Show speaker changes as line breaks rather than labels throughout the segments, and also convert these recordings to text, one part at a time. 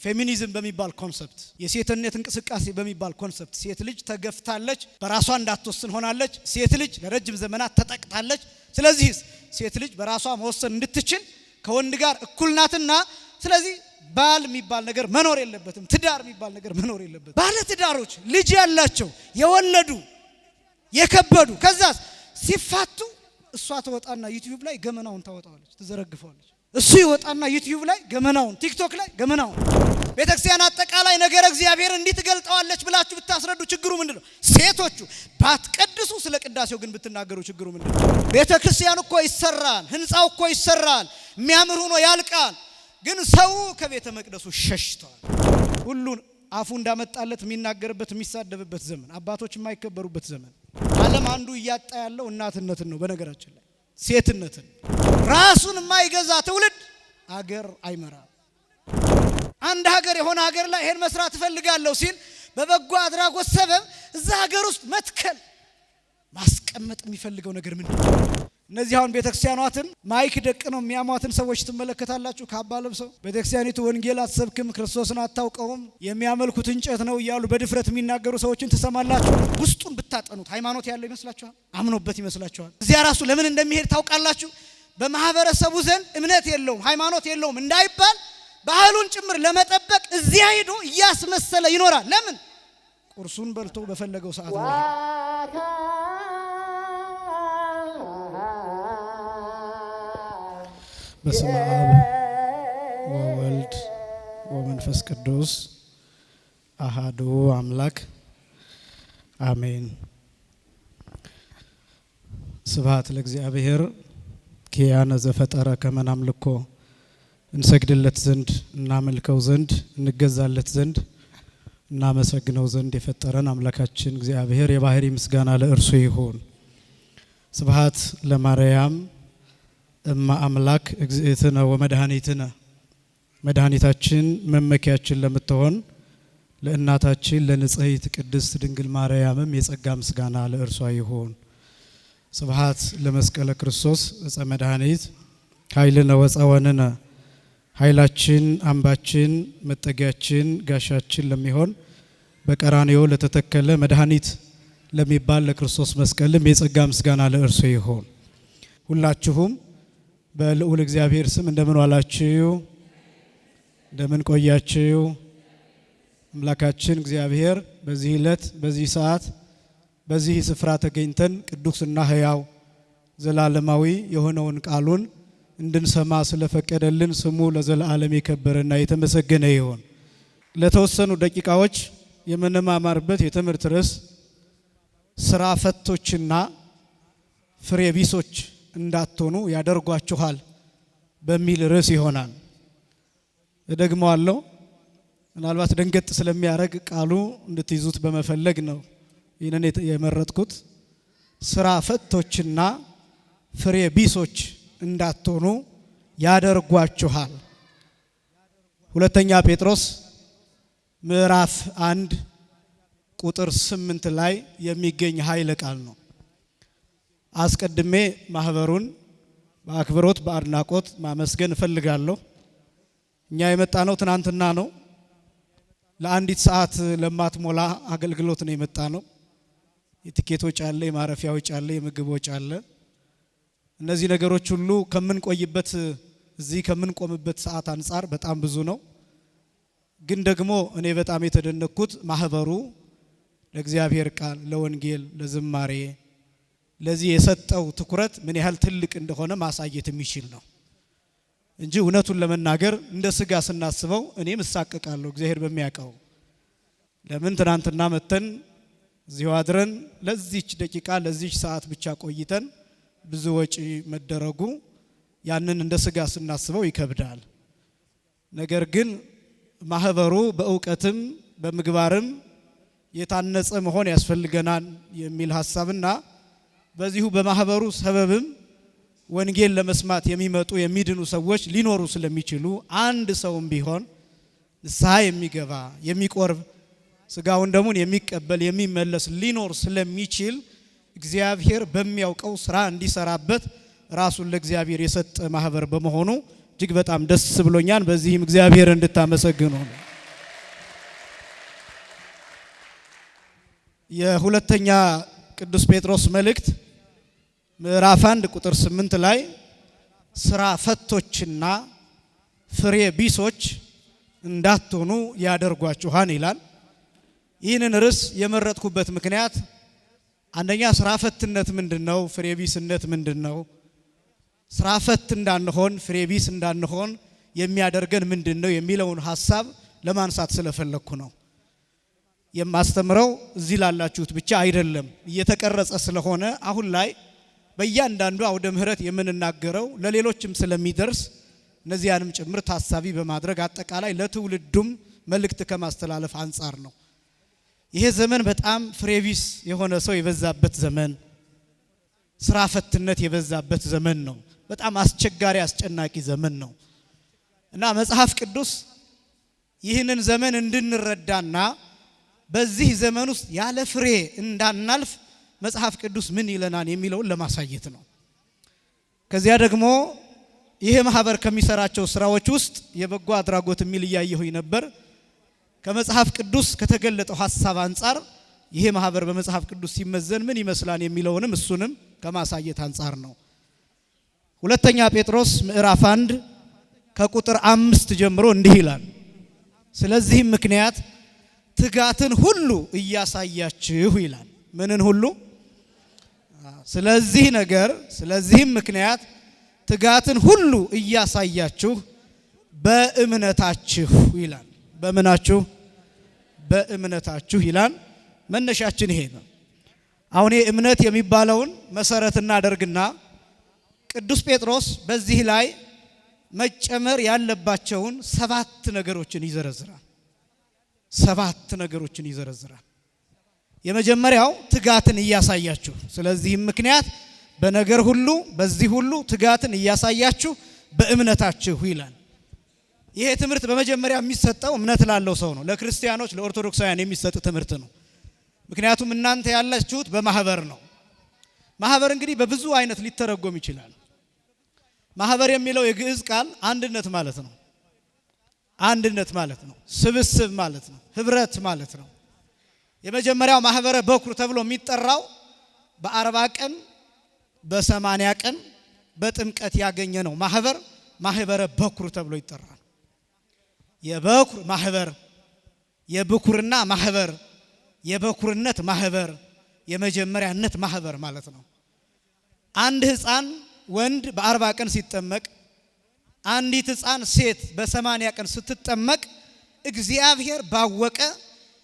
ፌሚኒዝም በሚባል ኮንሰፕት የሴትነት እንቅስቃሴ በሚባል ኮንሰፕት ሴት ልጅ ተገፍታለች፣ በራሷ እንዳትወስን ሆናለች። ሴት ልጅ ለረጅም ዘመናት ተጠቅታለች። ስለዚህ ሴት ልጅ በራሷ መወሰን እንድትችል ከወንድ ጋር እኩል ናትና ስለዚህ ባል የሚባል ነገር መኖር የለበትም፣ ትዳር የሚባል ነገር መኖር የለበትም። ባለ ትዳሮች ልጅ ያላቸው የወለዱ የከበዱ ከዛ ሲፋቱ እሷ ተወጣና ዩቲዩብ ላይ ገመናውን ታወጣዋለች፣ ትዘረግፈዋለች። እሱ ይወጣና ዩቲዩብ ላይ ገመናውን፣ ቲክቶክ ላይ ገመናውን። ቤተክርስቲያን አጠቃላይ ነገር እግዚአብሔር እንዲህ ትገልጣዋለች ብላችሁ ብታስረዱ ችግሩ ምንድነው? ሴቶቹ ባትቀድሱ ስለ ቅዳሴው ግን ብትናገሩ ችግሩ ምንድነው? ቤተክርስቲያን እኮ ይሰራል፣ ህንጻው እኮ ይሰራል፣ የሚያምር ሆኖ ያልቃል። ግን ሰው ከቤተ መቅደሱ ሸሽቷል። ሁሉን አፉ እንዳመጣለት የሚናገርበት የሚሳደብበት ዘመን፣ አባቶች የማይከበሩበት ዘመን። ዓለም አንዱ እያጣ ያለው እናትነትን ነው። በነገራችን ላይ ሴትነትን ራሱን የማይገዛ ትውልድ አገር አይመራም። አንድ ሀገር የሆነ ሀገር ላይ ይሄን መስራት እፈልጋለሁ ሲል በበጎ አድራጎት ሰበብ እዛ ሀገር ውስጥ መትከል ማስቀመጥ የሚፈልገው ነገር ምንድነው? እነዚህ አሁን ቤተክርስቲያኗትን ማይክ ደቅ ነው የሚያሟትን ሰዎች ትመለከታላችሁ። ካባ ለብሰው ቤተክርስቲያኒቱ ወንጌል አትሰብክም፣ ክርስቶስን አታውቀውም፣ የሚያመልኩት እንጨት ነው እያሉ በድፍረት የሚናገሩ ሰዎችን ትሰማላችሁ። ውስጡን ብታጠኑት ሃይማኖት ያለው ይመስላችኋል? አምኖበት ይመስላችኋል? እዚያ ራሱ ለምን እንደሚሄድ ታውቃላችሁ? በማህበረሰቡ ዘንድ እምነት የለውም ሃይማኖት የለውም እንዳይባል ባህሉን ጭምር ለመጠበቅ እዚያ ሄዶ እያስመሰለ ይኖራል። ለምን? ቁርሱን በልቶ በፈለገው ሰዓት ነው። በስመ አብ ወወልድ ወመንፈስ ቅዱስ አሃዱ አምላክ አሜን። ስብሐት ለእግዚአብሔር ኪያነ ዘፈጠረ ከመ ናምልኮ እንሰግድለት ዘንድ እናመልከው ዘንድ እንገዛለት ዘንድ እናመሰግነው ዘንድ የፈጠረን አምላካችን እግዚአብሔር የባህሪ ምስጋና ለእርሱ ይሁን። ስብሐት ለማርያም እማ አምላክ እግዝእትነ ወመድኃኒትነ መድኃኒታችን መመኪያችን ለምትሆን ለእናታችን ለንጽሕት ቅድስት ድንግል ማርያምም የጸጋ ምስጋና ለእርሷ ይሁን። ስብሐት ለመስቀለ ክርስቶስ ዕፀ መድኃኒት ኃይልነ ወፀወንነ ኃይላችን አምባችን መጠጊያችን ጋሻችን ለሚሆን በቀራንዮ ለተተከለ መድኃኒት ለሚባል ለክርስቶስ መስቀልም የጸጋ ምስጋና ለእርሱ ይሁን። ሁላችሁም በልዑል እግዚአብሔር ስም እንደምን ዋላችሁ? እንደምን ቆያችሁ? አምላካችን እግዚአብሔር በዚህ ዕለት በዚህ ሰዓት በዚህ ስፍራ ተገኝተን ቅዱስና ሕያው ዘላለማዊ የሆነውን ቃሉን እንድንሰማ ስለፈቀደልን ስሙ ለዘላለም የከበረና የተመሰገነ ይሁን። ለተወሰኑ ደቂቃዎች የምንማማርበት የትምህርት ርዕስ ስራ ፈቶችና ፍሬ ቢሶች እንዳትሆኑ ያደርጓችኋል በሚል ርዕስ ይሆናል። እደግመዋለሁ። ምናልባት ደንገጥ ስለሚያደርግ ቃሉ እንድትይዙት በመፈለግ ነው ይህንን የመረጥኩት። ስራ ፈቶችና ፍሬ ቢሶች እንዳትሆኑ ያደርጓችኋል። ሁለተኛ ጴጥሮስ ምዕራፍ 1 ቁጥር 8 ላይ የሚገኝ ኃይለ ቃል ነው። አስቀድሜ ማህበሩን በአክብሮት በአድናቆት ማመስገን እፈልጋለሁ። እኛ የመጣነው ትናንትና ነው። ለአንዲት ሰዓት ለማትሞላ አገልግሎት ነው የመጣነው። የቲኬት ወጪ አለ፣ የማረፊያ ወጪ አለ፣ የምግብ ወጪ አለ። እነዚህ ነገሮች ሁሉ ከምንቆይበት እዚህ ከምንቆምበት ሰዓት አንጻር በጣም ብዙ ነው። ግን ደግሞ እኔ በጣም የተደነቅኩት ማህበሩ ለእግዚአብሔር ቃል፣ ለወንጌል፣ ለዝማሬ ለዚህ የሰጠው ትኩረት ምን ያህል ትልቅ እንደሆነ ማሳየት የሚችል ነው እንጂ እውነቱን ለመናገር እንደ ስጋ ስናስበው እኔም እሳቀቃለሁ እግዚአብሔር በሚያውቀው። ለምን ትናንትና መተን እዚሁ አድረን ለዚች ደቂቃ ለዚች ሰዓት ብቻ ቆይተን ብዙ ወጪ መደረጉ ያንን እንደ ስጋ ስናስበው ይከብዳል። ነገር ግን ማህበሩ በእውቀትም በምግባርም የታነጸ መሆን ያስፈልገናል የሚል ሐሳብና በዚሁ በማህበሩ ሰበብም ወንጌል ለመስማት የሚመጡ የሚድኑ ሰዎች ሊኖሩ ስለሚችሉ አንድ ሰውም ቢሆን ንስሐ የሚገባ የሚቆርብ ስጋውን ደሙን የሚቀበል የሚመለስ ሊኖር ስለሚችል እግዚአብሔር በሚያውቀው ስራ እንዲሰራበት ራሱን ለእግዚአብሔር የሰጠ ማህበር በመሆኑ እጅግ በጣም ደስ ብሎኛል። በዚህም እግዚአብሔር እንድታመሰግኑ ነው። የሁለተኛ ቅዱስ ጴጥሮስ መልእክት ምዕራፍ 1 ቁጥር 8 ላይ ስራ ፈቶችና ፍሬ ቢሶች እንዳትሆኑ ያደርጓችኋል ይላል። ይህንን ርዕስ የመረጥኩበት ምክንያት አንደኛ ስራ ፈትነት ምንድነው? ፍሬ ቢስነት ምንድነው? ስራ ፈት እንዳንሆን ፍሬ ቢስ እንዳንሆን የሚያደርገን ምንድነው የሚለውን ሐሳብ ለማንሳት ስለፈለኩ ነው። የማስተምረው እዚህ ላላችሁት ብቻ አይደለም፣ እየተቀረጸ ስለሆነ አሁን ላይ በእያንዳንዱ አውደ ምህረት የምንናገረው ለሌሎችም ስለሚደርስ እነዚያንም ጭምር ታሳቢ በማድረግ አጠቃላይ ለትውልዱም መልእክት ከማስተላለፍ አንጻር ነው። ይሄ ዘመን በጣም ፍሬቢስ የሆነ ሰው የበዛበት ዘመን፣ ስራ ፈትነት የበዛበት ዘመን ነው። በጣም አስቸጋሪ አስጨናቂ ዘመን ነው እና መጽሐፍ ቅዱስ ይህንን ዘመን እንድንረዳና በዚህ ዘመን ውስጥ ያለ ፍሬ እንዳናልፍ መጽሐፍ ቅዱስ ምን ይለናል የሚለውን ለማሳየት ነው። ከዚያ ደግሞ ይሄ ማህበር ከሚሰራቸው ስራዎች ውስጥ የበጎ አድራጎት የሚል እያየሁኝ ነበር። ከመጽሐፍ ቅዱስ ከተገለጠው ሐሳብ አንጻር ይሄ ማህበር በመጽሐፍ ቅዱስ ሲመዘን ምን ይመስላል የሚለውንም እሱንም ከማሳየት አንጻር ነው። ሁለተኛ ጴጥሮስ ምዕራፍ 1 ከቁጥር 5 ጀምሮ እንዲህ ይላል። ስለዚህም ምክንያት ትጋትን ሁሉ እያሳያችሁ ይላል። ምንን ሁሉ? ስለዚህም ምክንያት ትጋትን ሁሉ እያሳያችሁ በእምነታችሁ ይላል። በምናችሁ? በእምነታችሁ ይላል። መነሻችን ይሄ ነው። አሁን እምነት የሚባለውን መሰረት እናደርግና ቅዱስ ጴጥሮስ በዚህ ላይ መጨመር ያለባቸውን 7 ነገሮችን ይዘረዝራል። 7 ነገሮችን ይዘረዝራል። የመጀመሪያው ትጋትን እያሳያችሁ፣ ስለዚህም ምክንያት በነገር ሁሉ በዚህ ሁሉ ትጋትን እያሳያችሁ በእምነታችሁ ይላል። ይሄ ትምህርት በመጀመሪያ የሚሰጠው እምነት ላለው ሰው ነው። ለክርስቲያኖች ለኦርቶዶክሳውያን የሚሰጥ ትምህርት ነው። ምክንያቱም እናንተ ያላችሁት በማህበር ነው። ማህበር እንግዲህ በብዙ አይነት ሊተረጎም ይችላል። ማህበር የሚለው የግዕዝ ቃል አንድነት ማለት ነው። አንድነት ማለት ነው። ስብስብ ማለት ነው። ህብረት ማለት ነው። የመጀመሪያው ማህበረ በኩር ተብሎ የሚጠራው በ40 ቀን በ80 ቀን በጥምቀት ያገኘ ነው። ማህበረ በኩር ተብሎ ይጠራል። የበኩር ማህበር፣ የብኩርና ማህበር፣ የበኩርነት ማህበር፣ የመጀመሪያነት ማህበር ማለት ነው። አንድ ህፃን ወንድ በ40 ቀን ሲጠመቅ፣ አንዲት ህፃን ሴት በ80 ቀን ስትጠመቅ እግዚአብሔር ባወቀ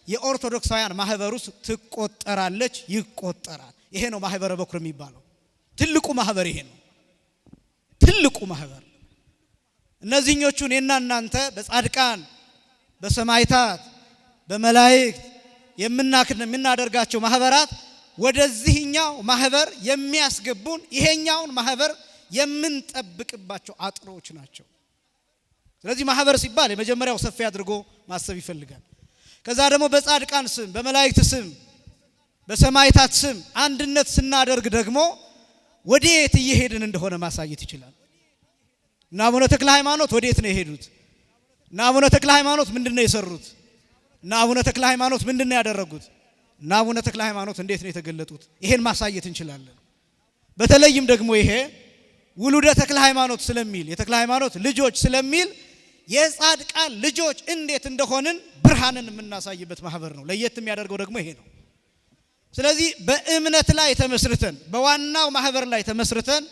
የኦርቶዶክሳውያን ማህበር ውስጥ ትቆጠራለች፣ ይቆጠራል። ይሄ ነው ማህበረ በኩር የሚባለው። ትልቁ ማህበር ይሄ ነው። ትልቁ ማህበር እነዚህኞቹን እናንተ በጻድቃን በሰማዕታት በመላእክት የምናደርጋቸው ማህበራት ወደዚህኛው ማህበር የሚያስገቡን ይሄኛውን ማህበር የምንጠብቅባቸው አጥሮች ናቸው። ስለዚህ ማህበር ሲባል የመጀመሪያው ሰፊ አድርጎ ማሰብ ይፈልጋል። ከዛ ደግሞ በጻድቃን ስም በመላእክት ስም በሰማዕታት ስም አንድነት ስናደርግ ደግሞ ወዴት እየሄድን እንደሆነ ማሳየት ይችላል። እና አቡነ ተክለ ሃይማኖት ወዴት ነው የሄዱት? እና አቡነ ተክለ ሃይማኖት ምንድነው የሰሩት? እና አቡነ ተክለ ሃይማኖት ምንድነው ያደረጉት? እና አቡነ ተክለ ሃይማኖት እንዴት ነው የተገለጡት? ይሄን ማሳየት እንችላለን። በተለይም ደግሞ ይሄ ውሉደ ተክለ ሃይማኖት ስለሚል የተክለ ሃይማኖት ልጆች ስለሚል የጻድቃን ልጆች እንዴት እንደሆንን ብርሃንን የምናሳይበት ማህበር ነው። ለየት የሚያደርገው ደግሞ ይሄ ነው። ስለዚህ በእምነት ላይ ተመስርተን በዋናው ማህበር ላይ ተመስርተን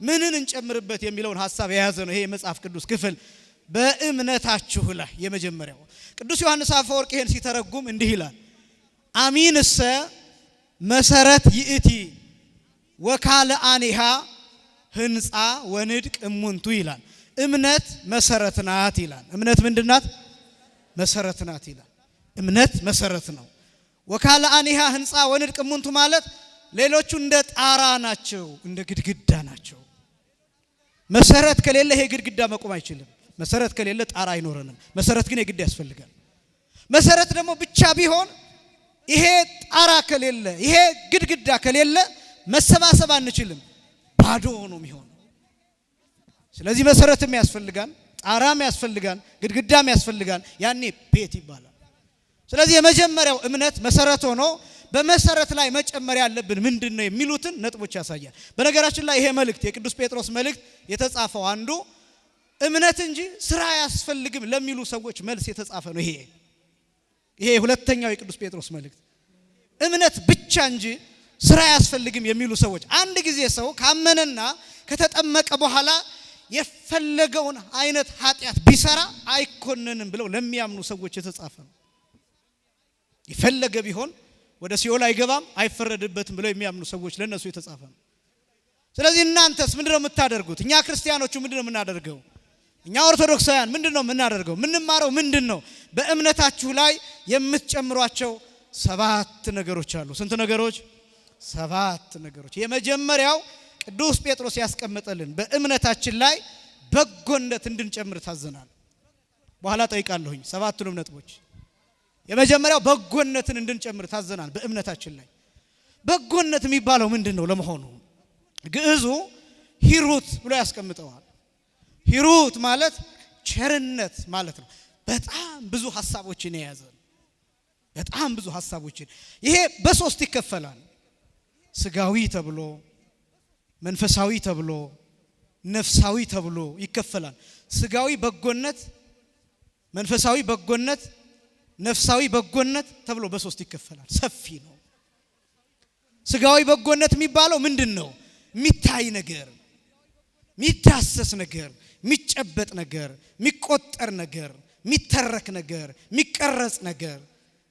ምንን እንጨምርበት የሚለውን ሐሳብ የያዘ ነው ይሄ የመጽሐፍ ቅዱስ ክፍል። በእምነታችሁ ላይ የመጀመሪያው ቅዱስ ዮሐንስ አፈወርቅ ይሄን ሲተረጉም እንዲህ ይላል። አሚንሰ መሰረት ይእቲ ወካለ አኒሃ ህንጻ ወንድቅ እሙንቱ ይላል። እምነት መሰረት ናት ይላል። እምነት ምንድናት? መሰረት ናት ይላል። እምነት መሰረት ነው። ወካለ አኒሃ ህንጻ ወንድቅ እሙንቱ ማለት ሌሎቹ እንደ ጣራ ናቸው፣ እንደ ግድግዳ ናቸው። መሰረት ከሌለ ይሄ ግድግዳ መቆም አይችልም። መሰረት ከሌለ ጣራ አይኖርንም። መሰረት ግን የግድ ያስፈልጋል። መሰረት ደግሞ ብቻ ቢሆን ይሄ ጣራ ከሌለ ይሄ ግድግዳ ከሌለ መሰባሰብ አንችልም፣ ባዶ ነው የሚሆነው። ስለዚህ መሰረትም ያስፈልጋል፣ ጣራም ያስፈልጋል፣ ግድግዳም ያስፈልጋል። ያኔ ቤት ይባላል። ስለዚህ የመጀመሪያው እምነት መሰረት ሆኖ በመሰረት ላይ መጨመር ያለብን ምንድነው የሚሉትን ነጥቦች ያሳያል። በነገራችን ላይ ይሄ መልእክት የቅዱስ ጴጥሮስ መልእክት የተጻፈው አንዱ እምነት እንጂ ስራ ያስፈልግም ለሚሉ ሰዎች መልስ የተጻፈ ነው። ይሄ ሁለተኛው የቅዱስ ጴጥሮስ መልእክት እምነት ብቻ እንጂ ስራ ያስፈልግም የሚሉ ሰዎች አንድ ጊዜ ሰው ካመነና ከተጠመቀ በኋላ የፈለገውን አይነት ኃጢአት ቢሰራ አይኮነንም ብለው ለሚያምኑ ሰዎች የተጻፈ ነው። የፈለገ ቢሆን ወደ ሲኦል አይገባም አይፈረድበትም ብለው የሚያምኑ ሰዎች ለነሱ የተጻፈ ነው። ስለዚህ እናንተስ ምንድነው የምታደርጉት? እኛ ክርስቲያኖቹ ምንድነው የምናደርገው? እኛ ኦርቶዶክሳውያን ምንድነው የምናደርገው? ምንማረው ምንድነው? በእምነታችሁ ላይ የምትጨምሯቸው 7 ነገሮች አሉ። ስንት ነገሮች? 7 ነገሮች። የመጀመሪያው ቅዱስ ጴጥሮስ ያስቀመጠልን በእምነታችን ላይ በጎነት እንድንጨምር ታዘናል። በኋላ ጠይቃለሁኝ 7ቱንም ነጥቦች። የመጀመሪያው በጎነትን እንድንጨምር ታዘናል በእምነታችን ላይ። በጎነት የሚባለው ምንድነው ለመሆኑ? ግዕዙ ሂሩት ብሎ ያስቀምጠዋል። ሂሩት ማለት ቸርነት ማለት ነው። በጣም ብዙ ሐሳቦችን የያዘ በጣም ብዙ ሐሳቦችን። ይሄ በሶስት ይከፈላል። ስጋዊ ተብሎ፣ መንፈሳዊ ተብሎ፣ ነፍሳዊ ተብሎ ይከፈላል። ስጋዊ በጎነት፣ መንፈሳዊ በጎነት፣ ነፍሳዊ በጎነት ተብሎ በሶስት ይከፈላል። ሰፊ ነው። ስጋዊ በጎነት የሚባለው ምንድነው? የሚታይ ነገር፣ የሚዳሰስ ነገር፣ የሚጨበጥ ነገር፣ የሚቆጠር ነገር፣ የሚተረክ ነገር፣ የሚቀረጽ ነገር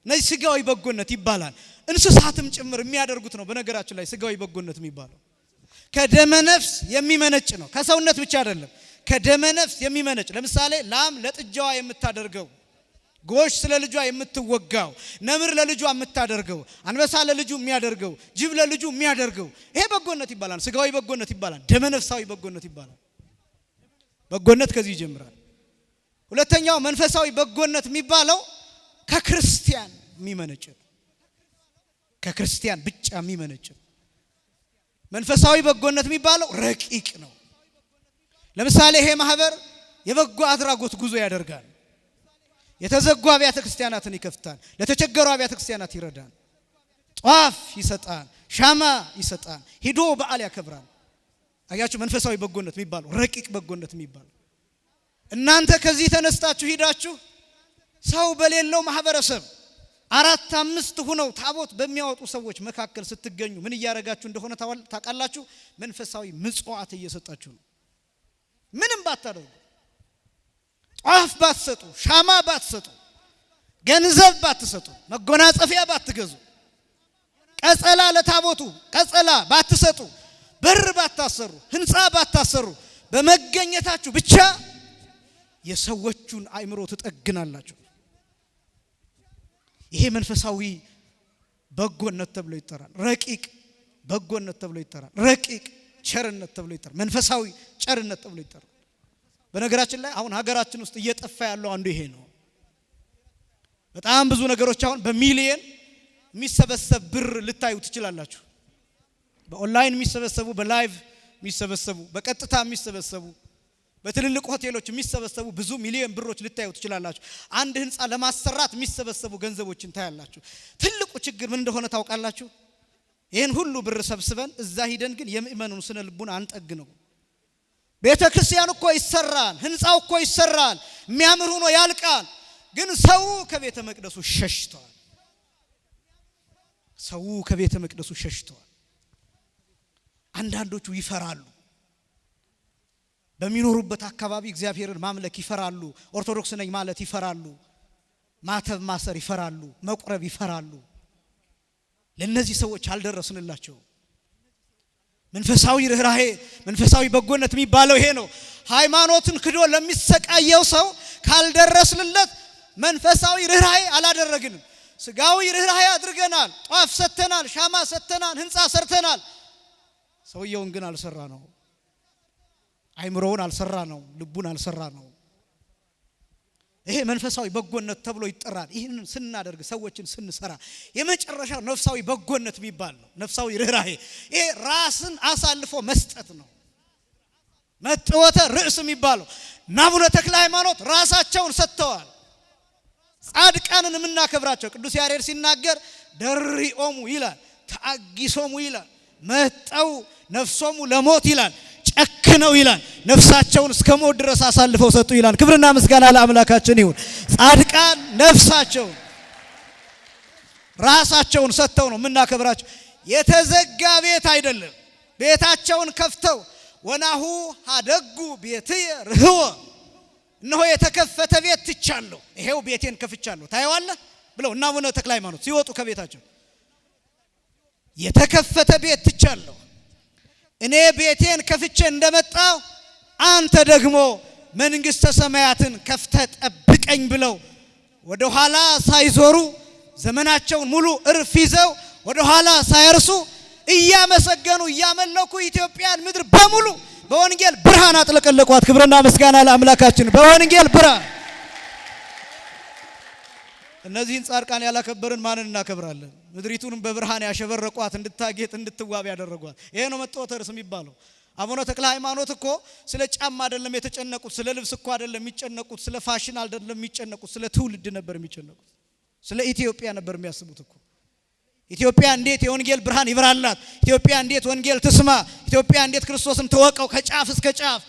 እነዚህ ስጋዊ በጎነት ይባላል። እንስሳትም ጭምር የሚያደርጉት ነው። በነገራችን ላይ ስጋዊ በጎነት የሚባለው ከደመ ነፍስ የሚመነጭ ነው። ከሰውነት ብቻ አይደለም፣ ከደመ ነፍስ የሚመነጭ። ለምሳሌ ላም ለጥጃዋ የምታደርገው፣ ጎሽ ስለ ልጇ የምትወጋው፣ ነምር ለልጇ የምታደርገው፣ አንበሳ ለልጁ የሚያደርገው፣ ጅብ ለልጁ የሚያደርገው ይሄ በጎነት ይባላል። ስጋዊ በጎነት ይባላል። ደመ ነፍሳዊ በጎነት ይባላል። በጎነት ከዚህ ይጀምራል። ሁለተኛው መንፈሳዊ በጎነት የሚባለው ከክርስቲያን የሚመነጭ፣ ከክርስቲያን ብቻ የሚመነጭ። መንፈሳዊ በጎነት የሚባለው ረቂቅ ነው። ለምሳሌ ይሄ ማህበር የበጎ አድራጎት ጉዞ ያደርጋል። የተዘጉ አብያተ ክርስቲያናትን ይከፍታል። ለተቸገሩ አብያተ ክርስቲያናት ይረዳል። ጧፍ ይሰጣል፣ ሻማ ይሰጣል፣ ሂዶ በዓል ያከብራል። አያችሁ መንፈሳዊ በጎነት የሚባለው ረቂቅ በጎነት የሚባለው። እናንተ ከዚህ ተነስታችሁ ሂዳችሁ ሰው በሌለው ማህበረሰብ 4-5 ሆነው ታቦት በሚያወጡ ሰዎች መካከል ስትገኙ ምን እያረጋችሁ እንደሆነ ታውቃላችሁ? መንፈሳዊ ምጽዋት እየሰጣችሁ ነው። ምንም ባታደርጉ፣ ጧፍ ባትሰጡ፣ ሻማ ባትሰጡ፣ ገንዘብ ባትሰጡ፣ መጎናጸፊያ ባትገዙ፣ ቀጸላ ለታቦቱ ቀጸላ ባትሰጡ፣ በር ባታሰሩ፣ ህንፃ ባታሰሩ፣ በመገኘታችሁ ብቻ የሰዎቹን አእምሮ ትጠግናላችሁ። ይሄ መንፈሳዊ በጎነት ተብሎ ይጠራል። ረቂቅ በጎነት ተብሎ ይጠራል። ረቂቅ ቸርነት ተብሎ ይጠራል። መንፈሳዊ ቸርነት ተብሎ ይጠራል። በነገራችን ላይ አሁን ሀገራችን ውስጥ እየጠፋ ያለው አንዱ ይሄ ነው። በጣም ብዙ ነገሮች አሁን በሚሊየን የሚሰበሰብ ብር ልታዩ ትችላላችሁ። በኦንላይን የሚሰበሰቡ፣ በላይቭ የሚሰበሰቡ፣ በቀጥታ የሚሰበሰቡ፣ በትልልቅ ሆቴሎች የሚሰበሰቡ ብዙ ሚሊዮን ብሮች ልታዩ ትችላላችሁ። አንድ ህንፃ ለማሰራት የሚሰበሰቡ ገንዘቦችን ታያላችሁ። ትልቁ ችግር ምን እንደሆነ ታውቃላችሁ? ይሄን ሁሉ ብር ሰብስበን እዛ ሂደን ግን የምእመኑን ስነ ልቡና አንጠግነው። ቤተ ክርስቲያኑ እኮ ይሰራል፣ ህንፃው እኮ ይሰራል፣ የሚያምር ሆኖ ያልቃል። ግን ሰው ከቤተ መቅደሱ ሸሽቷል። ሰው ከቤተ መቅደሱ ሸሽቷል። አንዳንዶቹ ይፈራሉ። በሚኖሩበት አካባቢ እግዚአብሔርን ማምለክ ይፈራሉ። ኦርቶዶክስ ነኝ ማለት ይፈራሉ። ማተብ ማሰር ይፈራሉ። መቁረብ ይፈራሉ። ለነዚህ ሰዎች አልደረስንላቸው። መንፈሳዊ ርህራሄ፣ መንፈሳዊ በጎነት የሚባለው ይሄ ነው። ሃይማኖትን ክዶ ለሚሰቃየው ሰው ካልደረስንለት መንፈሳዊ ርህራሄ አላደረግንም። ስጋዊ ርህራሄ አድርገናል። ጧፍ ሰተናል፣ ሻማ ሰተናል፣ ህንፃ ሰርተናል። ሰውየውን ግን አልሰራ ነው። አይምሮውን አልሰራ ነው። ልቡን አልሰራ ነው። ይሄ መንፈሳዊ በጎነት ተብሎ ይጠራል። ይህንን ስናደርግ ሰዎችን ስንሰራ የመጨረሻው ነፍሳዊ በጎነት የሚባል ነው። ነፍሳዊ ርህራሄ ይሄ ራስን አሳልፎ መስጠት ነው። መጥወተ ርዕስ የሚባለው አቡነ ተክለ ሃይማኖት ራሳቸውን ሰጥተዋል። ጻድቃንን የምናከብራቸው ቅዱስ ያሬድ ሲናገር ደሪኦሙ ይላል፣ ተአጊሶሙ ይላል፣ መጠው ነፍሶሙ ለሞት ይላል፣ ጨክነው ይላል፣ ነፍሳቸውን እስከ ሞት ድረስ አሳልፈው ሰጡ ይላል። ክብርና ምስጋና ለአምላካችን ይሁን። ጻድቃን ነፍሳቸውን ራሳቸውን ሰጥተው ነው የምናከብራቸው። የተዘጋ ቤት አይደለም፣ ቤታቸውን ከፍተው ወናሁ ሀደጉ ቤትየ ርህወ፣ እነሆ የተከፈተ ቤት ትቻለሁ፣ ይሄው ቤቴን ከፍቻለሁ ታየዋለህ ብለው እና አቡነ ተክለ ሃይማኖት ሲወጡ ከቤታቸው የተከፈተ ቤት ትቻለሁ፣ እኔ ቤቴን ከፍቼ እንደመጣው አንተ ደግሞ መንግስተ ሰማያትን ከፍተህ ጠብቀኝ ብለው ወደ ኋላ ሳይዞሩ ዘመናቸውን ሙሉ እርፍ ይዘው ወደ ኋላ ሳይርሱ እያመሰገኑ እያመለኩ ኢትዮጵያን ምድር በሙሉ በወንጌል ብርሃን አጥለቀለቋት። ክብርና ምስጋና ለአምላካችን። በወንጌል ብርሃን እነዚህን ጻድቃን ያላከበርን ማንን እናከብራለን? ምድሪቱንም በብርሃን ያሸበረቋት፣ እንድታጌጥ እንድትዋብ ያደረጓት። ይሄ ነው መጥወተ ርዕስ የሚባለው። አቡነ ተክለ ሃይማኖት እኮ ስለ ጫማ አይደለም የተጨነቁት፣ ስለ ልብስ እኮ አይደለም የሚጨነቁት፣ ስለ ፋሽን አይደለም የሚጨነቁት፣ ስለ ትውልድ ነበር የሚጨነቁት። ስለ ኢትዮጵያ ነበር የሚያስቡት እኮ። ኢትዮጵያ እንዴት የወንጌል ብርሃን ይብራላት፣ ኢትዮጵያ እንዴት ወንጌል ትስማ፣ ኢትዮጵያ እንዴት ክርስቶስን ተወቀው ከጫፍ እስከ ጫፍ።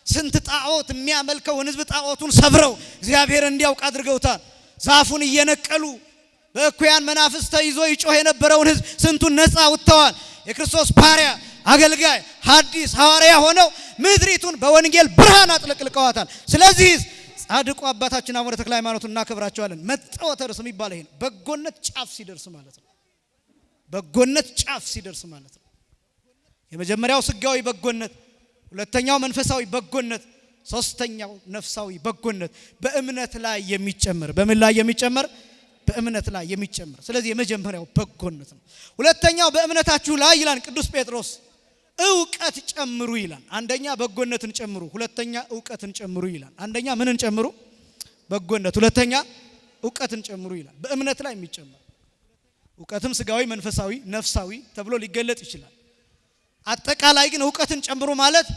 ስንት ጣዖት የሚያመልከውን ሕዝብ ጣዖቱን ሰብረው እግዚአብሔር እንዲያውቅ አድርገውታል። ዛፉን እየነቀሉ በእኩያን መናፍስት ተይዞ ይጮህ የነበረውን ሕዝብ ስንቱን ነፃ አውጥተዋል። የክርስቶስ ባሪያ አገልጋይ ሐዲስ ሐዋርያ ሆነው ምድሪቱን በወንጌል ብርሃን አጥለቅልቀዋታል። ስለዚህ ጻድቁ አባታችን አቡነ ተክለ ሃይማኖትን እናከብራቸዋለን። መጥወተ ርዕስ የሚባል ይሄ ነው። በጎነት ጫፍ ሲደርስ ማለት ነው። በጎነት ጫፍ ሲደርስ ማለት ነው። የመጀመሪያው ስጋዊ በጎነት፣ ሁለተኛው መንፈሳዊ በጎነት፣ ሶስተኛው ነፍሳዊ በጎነት በእምነት ላይ የሚጨመር። በምን ላይ የሚጨመር? በእምነት ላይ የሚጨመር። ስለዚህ የመጀመሪያው በጎነት ነው። ሁለተኛው በእምነታችሁ ላይ ይላል ቅዱስ ጴጥሮስ ዕውቀት ጨምሩ ይላል። አንደኛ በጎነትን ጨምሩ፣ ሁለተኛ ዕውቀትን ጨምሩ ይላል። አንደኛ ምንን ጨምሩ? በጎነት። ሁለተኛ ዕውቀትን ጨምሩ ይላል። በእምነት ላይ የሚጨመር ዕውቀትም ስጋዊ፣ መንፈሳዊ፣ ነፍሳዊ ተብሎ ሊገለጥ ይችላል። አጠቃላይ ግን ዕውቀትን ጨምሩ ማለት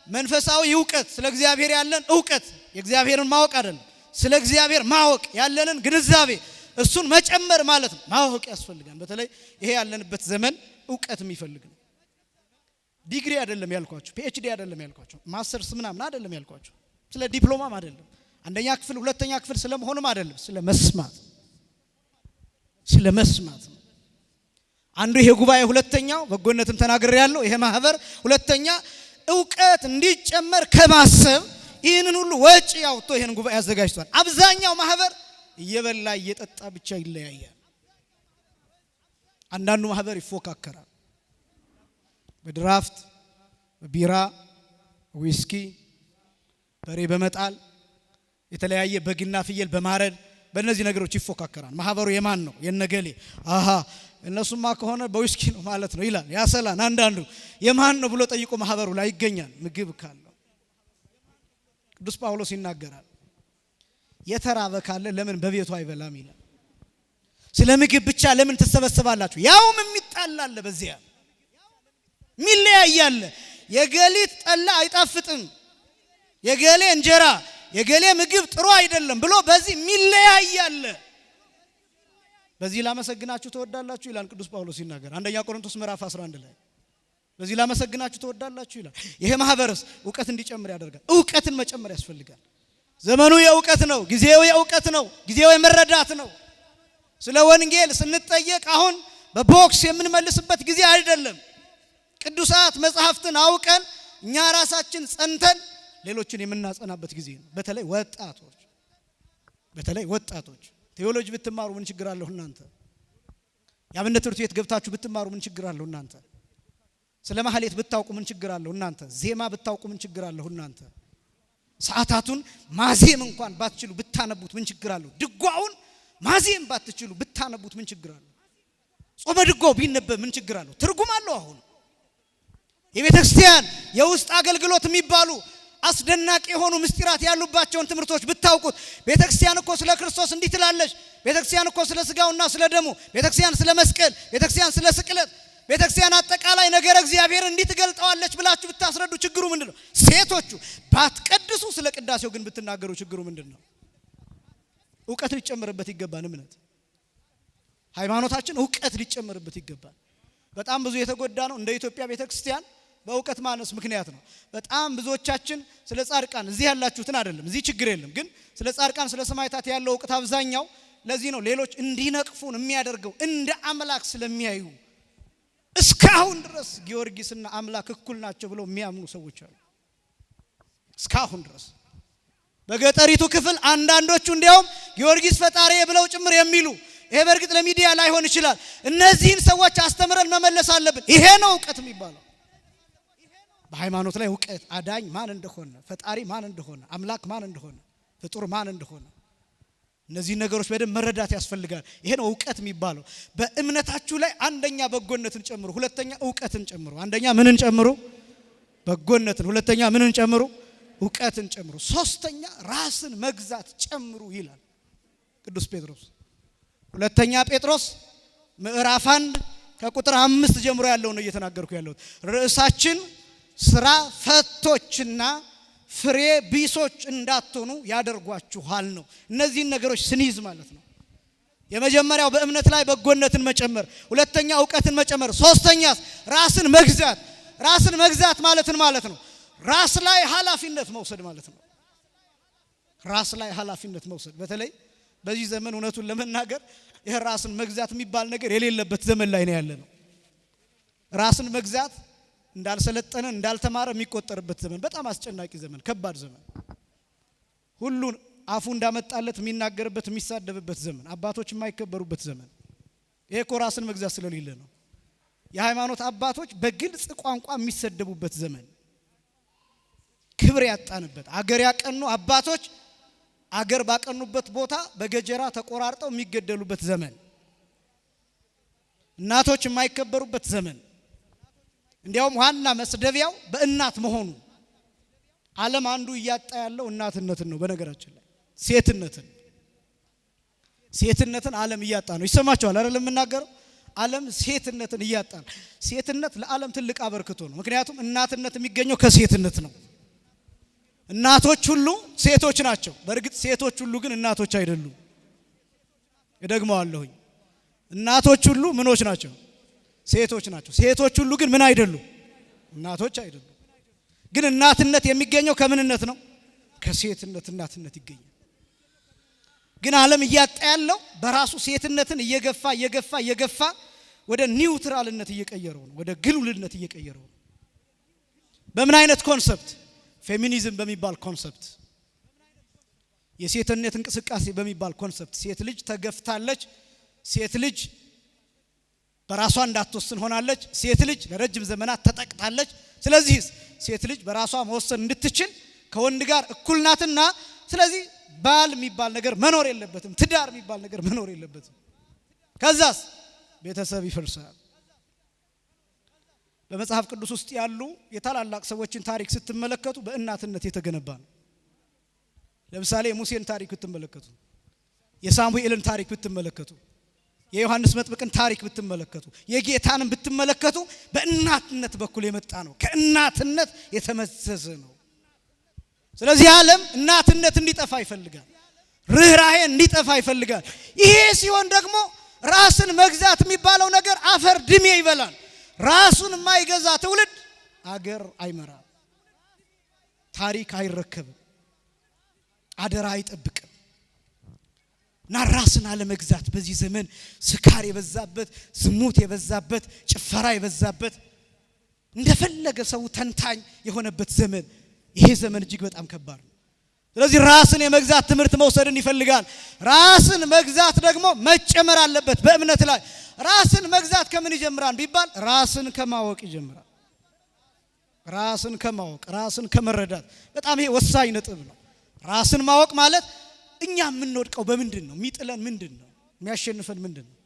መንፈሳዊ ዕውቀት፣ ስለ እግዚአብሔር ያለን ዕውቀት፣ የእግዚአብሔርን ማወቅ አይደለም፣ ስለ እግዚአብሔር ማወቅ ያለንን ግንዛቤ እሱን መጨመር ማለት ነው። ማወቅ ያስፈልጋል። በተለይ ይሄ ያለንበት ዘመን ዕውቀት የሚፈልግ ነው። ዲግሪ አይደለም ያልኳችሁ፣ ፒኤችዲ አይደለም ያልኳችሁ፣ ማስተርስ ምናምን አይደለም ያልኳችሁ፣ ስለ ዲፕሎማም አይደለም፣ አንደኛ ክፍል ሁለተኛ ክፍል ስለመሆንም አይደለም፣ ስለ መስማት ነው። አንዱ ይሄ ጉባኤ ሁለተኛው በጎነትን ተናግሬ ያለው ይሄ ማህበር ሁለተኛ ዕውቀት እንዲጨመር ከማሰብ ይህንን ሁሉ ወጪ ያውጥቶ ይሄን ጉባኤ አዘጋጅቷል። አብዛኛው ማህበር እየበላ እየጠጣ ብቻ ይለያያል። አንዳንዱ ማህበር ይፎካከራል በድራፍት፣ በቢራ፣ ዊስኪ፣ በሬ በመጣል የተለያየ በግና ፍየል በማረድ በእነዚህ ነገሮች ይፎካከራል። ማህበሩ የማን ነው? የነገሌ። አሃ እነሱማ ከሆነ በዊስኪ ነው ማለት ነው ይላል፣ ያሰላን። አንዳንዱ የማን ነው ብሎ ጠይቆ ማህበሩ ላይ ይገኛል። ምግብ ካለው ቅዱስ ጳውሎስ ይናገራል፣ የተራበ ካለ ለምን በቤቱ አይበላም ይላል። ስለ ምግብ ብቻ ለምን ትሰበሰባላችሁ? ያውም የሚጣላል፣ በዚያ ሚለያያል። የገሊት ጠላ አይጣፍጥም፣ የገሌ እንጀራ የገሌ ምግብ ጥሩ አይደለም ብሎ በዚህ ሚለያያል። በዚህ ላመሰግናችሁ ተወዳላችሁ ይላል ቅዱስ ጳውሎስ ሲናገር አንደኛ ቆሮንቶስ ምዕራፍ 11 ላይ በዚህ ላመሰግናችሁ ተወዳላችሁ ይላል። ይሄ ማህበርስ ዕውቀት እንዲጨምር ያደርጋል። ዕውቀትን መጨመር ያስፈልጋል። ዘመኑ የዕውቀት ነው፣ ጊዜው የዕውቀት ነው፣ ጊዜው የመረዳት ነው። ስለ ወንጌል ስንጠየቅ አሁን በቦክስ የምንመልስበት ጊዜ አይደለም። ቅዱሳት መጽሐፍትን አውቀን እኛ ራሳችን ጸንተን ሌሎችን የምናጸናበት ጊዜ ነው። በተለይ ወጣቶች ቴዎሎጂ ብትማሩ ምን ችግር አለው እናንተ? የአብነት ትምህርት ቤት ገብታችሁ ብትማሩ ምን ችግር አለው እናንተ? ስለ ማህሌት ብታውቁ ምን ችግር አለው እናንተ? ዜማ ብታውቁ ምን ችግር አለው እናንተ? ሰዓታቱን ማዜም እንኳን ባትችሉ ብታነቡት ምን ችግር አለው? ድጓውን ማዜም ባትችሉ ብታነቡት ምን ችግር አለው? ጾመ ድጓው ቢነበብ ምን ችግር አለው? ትርጉም አለው። አሁን የቤተ ክርስቲያን የውስጥ አገልግሎት የሚባሉ አስደናቂ የሆኑ ምስጢራት ያሉባቸውን ትምህርቶች ብታውቁት። ቤተክርስቲያን እኮ ስለ ክርስቶስ እንዲህ ትላለች፣ ቤተክርስቲያን እኮ ስለ ስጋውና ስለ ደሙ፣ ቤተክርስቲያን ስለ መስቀል፣ ቤተክርስቲያን ስለ ስቅለት፣ ቤተክርስቲያን አጠቃላይ ነገር እግዚአብሔር እንዲህ ትገልጠዋለች ብላችሁ ብታስረዱ ችግሩ ምንድነው? ሴቶቹ ባትቀድሱ ስለ ቅዳሴው ግን ብትናገሩ ችግሩ ምንድነው? እውቀት ሊጨመርበት ይገባል። እምነት ሃይማኖታችን እውቀት ሊጨመርበት ይገባል። በጣም ብዙ የተጎዳ ነው እንደ ኢትዮጵያ ቤተክርስቲያን በእውቀት ማነስ ምክንያት ነው። በጣም ብዙዎቻችን ስለ ጻድቃን እዚህ ያላችሁትን አይደለም እዚህ ችግር የለም ግን ስለ ጻድቃን ስለ ሰማዕታት ያለው እውቀት አብዛኛው ለዚህ ነው ሌሎች እንዲነቅፉን የሚያደርገው እንደ አምላክ ስለሚያዩ እስካሁን ድረስ ጊዮርጊስና አምላክ እኩል ናቸው ብለው የሚያምኑ ሰዎች አሉ። እስካሁን ድረስ በገጠሪቱ ክፍል አንዳንዶቹ እንዲያውም ጊዮርጊስ ፈጣሪ ብለው ጭምር የሚሉ ይሄ በርግጥ ለሚዲያ ላይሆን ይችላል። እነዚህን ሰዎች አስተምረን መመለስ አለብን። ይሄ ነው እውቀት የሚባለው። በሃይማኖት ላይ እውቀት አዳኝ ማን እንደሆነ፣ ፈጣሪ ማን እንደሆነ፣ አምላክ ማን እንደሆነ፣ ፍጡር ማን እንደሆነ እነዚህ ነገሮች በደንብ መረዳት ያስፈልጋል። ይሄ ነው እውቀት የሚባለው። በእምነታችሁ ላይ አንደኛ በጎነትን ጨምሩ፣ ሁለተኛ እውቀትን ጨምሩ። አንደኛ ምንን ጨምሩ? በጎነትን። ሁለተኛ ምንን ጨምሩ? እውቀትን ጨምሩ። ሶስተኛ ራስን መግዛት ጨምሩ ይላል ቅዱስ ጴጥሮስ። ሁለተኛ ጴጥሮስ ምዕራፍ 1 ከቁጥር 5 ጀምሮ ያለው ነው እየተናገርኩ ያለሁት። ርዕሳችን ስራ ፈቶችና ፍሬ ቢሶች እንዳትሆኑ ያደርጓችኋል ነው። እነዚህን ነገሮች ስንይዝ ማለት ነው የመጀመሪያው በእምነት ላይ በጎነትን መጨመር፣ ሁለተኛ እውቀትን መጨመር፣ ሶስተኛ ራስን መግዛት። ራስን መግዛት ማለት ነው ራስ ላይ ኃላፊነት መውሰድ ማለት ነው። ራስ ላይ ኃላፊነት መውሰድ በተለይ በዚህ ዘመን እውነቱን ለመናገር ይሄ ራስን መግዛት የሚባል ነገር የሌለበት ዘመን ላይ ነው ያለነው። ራስን መግዛት እንዳልሰለጠነ እንዳልተማረ የሚቆጠርበት ዘመን፣ በጣም አስጨናቂ ዘመን፣ ከባድ ዘመን፣ ሁሉን አፉ እንዳመጣለት የሚናገርበት የሚሳደብበት ዘመን፣ አባቶች የማይከበሩበት ዘመን። ይሄ እኮ ራስን መግዛት ስለሌለ ነው። የሃይማኖት አባቶች በግልጽ ቋንቋ የሚሰደቡበት ዘመን፣ ክብር ያጣንበት፣ አገር ያቀኑ አባቶች አገር ባቀኑበት ቦታ በገጀራ ተቆራርጠው የሚገደሉበት ዘመን፣ እናቶች የማይከበሩበት ዘመን። እንዲያውም ዋና መስደቢያው በእናት መሆኑ ዓለም አንዱ እያጣ ያለው እናትነትን ነው። በነገራችን ላይ ሴትነትን ዓለም እያጣ ነው። ይሰማችኋል አይደል? የምናገረው ዓለም ሴትነትን እያጣ ነው። ሴትነት ለዓለም ትልቅ አበርክቶ ነው። ምክንያቱም እናትነት የሚገኘው ከሴትነት ነው። እናቶች ሁሉ ሴቶች ናቸው። በእርግጥ ሴቶች ሁሉ ግን እናቶች አይደሉም። እደግመዋለሁኝ። እናቶች ሁሉ ምኖች ናቸው? ሴቶች ናቸው። ሴቶች ሁሉ ግን ምን አይደሉም? እናቶች አይደሉም። ግን እናትነት የሚገኘው ከምንነት ነው? ከሴትነት እናትነት ይገኛል። ግን ዓለም እያጣ ያለው በራሱ ሴትነትን እየገፋ ወደ ኒውትራልነት እየቀየረው ነው። ወደ ግሉልነት እየቀየረው ነው። በምን አይነት ኮንሰፕት? ፌሚኒዝም በሚባል ኮንሰፕት፣ የሴትነት እንቅስቃሴ በሚባል ኮንሰፕት። ሴት ልጅ ተገፍታለች። ሴት ልጅ በራሷ እንዳትወስን ሆናለች። ሴት ልጅ ለረጅም ዘመናት ተጠቅታለች። ስለዚህ ሴት ልጅ በራሷ መወሰን እንድትችል ከወንድ ጋር እኩል ናትና ስለዚህ ባል የሚባል ነገር መኖር የለበትም። ትዳር የሚባል ነገር መኖር የለበትም። ከዛስ ቤተሰብ ይፈርሳል። በመጽሐፍ ቅዱስ ውስጥ ያሉ የታላላቅ ሰዎችን ታሪክ ስትመለከቱ በእናትነት የተገነባ ነው። ለምሳሌ የሙሴን ታሪክ ብትመለከቱ፣ የሳሙኤልን ታሪክ ብትመለከቱ፣ የዮሐንስ መጥምቅን ታሪክ ብትመለከቱ፣ የጌታንም ብትመለከቱ በእናትነት በኩል የመጣ ነው። ከእናትነት የተመዘዘ ነው። ስለዚህ ዓለም እናትነት እንዲጠፋ ይፈልጋል። ርህራሄ እንዲጠፋ ይፈልጋል። ይሄ ሲሆን ደግሞ ራስን መግዛት የሚባለው ነገር አፈር ድሜ ይበላል። ራሱን የማይገዛ ትውልድ አገር አይመራም፣ ታሪክ አይረከብም፣ አደራ አይጠብቅም። እና ራስን አለመግዛት በዚህ ዘመን ስካር የበዛበት፣ ዝሙት የበዛበት፣ ጭፈራ የበዛበት፣ እንደፈለገ ሰው ተንታኝ የሆነበት ዘመን፣ ይሄ ዘመን እጅግ በጣም ከባድ ነው። ስለዚህ ራስን የመግዛት ትምህርት መውሰድን ይፈልጋል። ራስን መግዛት ደግሞ መጨመር አለበት በእምነት ላይ። ራስን መግዛት ከምን ይጀምራል ቢባል ራስን ከማወቅ ይጀምራል። ራስን ከማወቅ፣ ራስን ከመረዳት፣ በጣም ይሄ ወሳኝ ነጥብ ነው። ራስን ማወቅ ማለት እኛ የምንወድቀው በምንድን ነው? የሚጥለን ምንድን ነው? የሚያሸንፈን ምንድን ነው?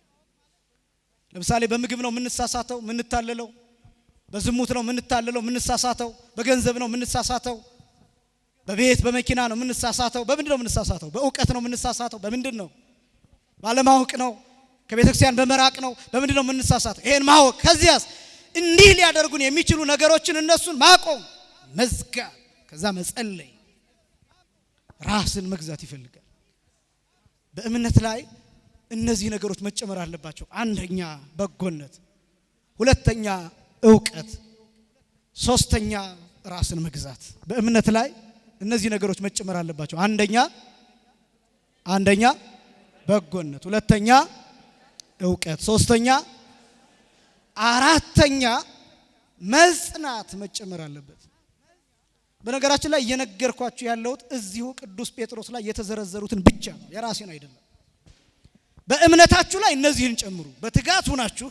ለምሳሌ በምግብ ነው የምንሳሳተው፣ የምንታለለው። በዝሙት ነው የምንታለለው፣ የምንሳሳተው። በገንዘብ ነው የምንሳሳተው። በቤት በመኪና ነው የምንሳሳተው። በምንድን ነው የምንሳሳተው? በእውቀት ነው የምንሳሳተው። በምንድን ነው? ባለማወቅ ነው። ከቤተክርስቲያን በመራቅ ነው። በምንድን ነው የምንሳሳተው? ይሄን ማወቅ። ከዚያስ እንዲህ ሊያደርጉን የሚችሉ ነገሮችን እነሱን ማቆም፣ መዝጋት፣ ከዛ መጸለይ። ራስን መግዛት ይፈልጋል። በእምነት ላይ እነዚህ ነገሮች መጨመር አለባቸው። አንደኛ በጎነት፣ ሁለተኛ ዕውቀት፣ ሶስተኛ ራስን መግዛት። በእምነት ላይ እነዚህ ነገሮች መጨመር አለባቸው። አንደኛ በጎነት፣ ሁለተኛ ዕውቀት፣ ሶስተኛ አራተኛ መጽናት መጨመር አለበት። በነገራችን ላይ እየነገርኳችሁ ያለሁት እዚሁ ቅዱስ ጴጥሮስ ላይ የተዘረዘሩትን ብቻ ነው፣ የራሴን አይደለም። በእምነታችሁ ላይ እነዚህን ጨምሩ፣ በትጋት ሆናችሁ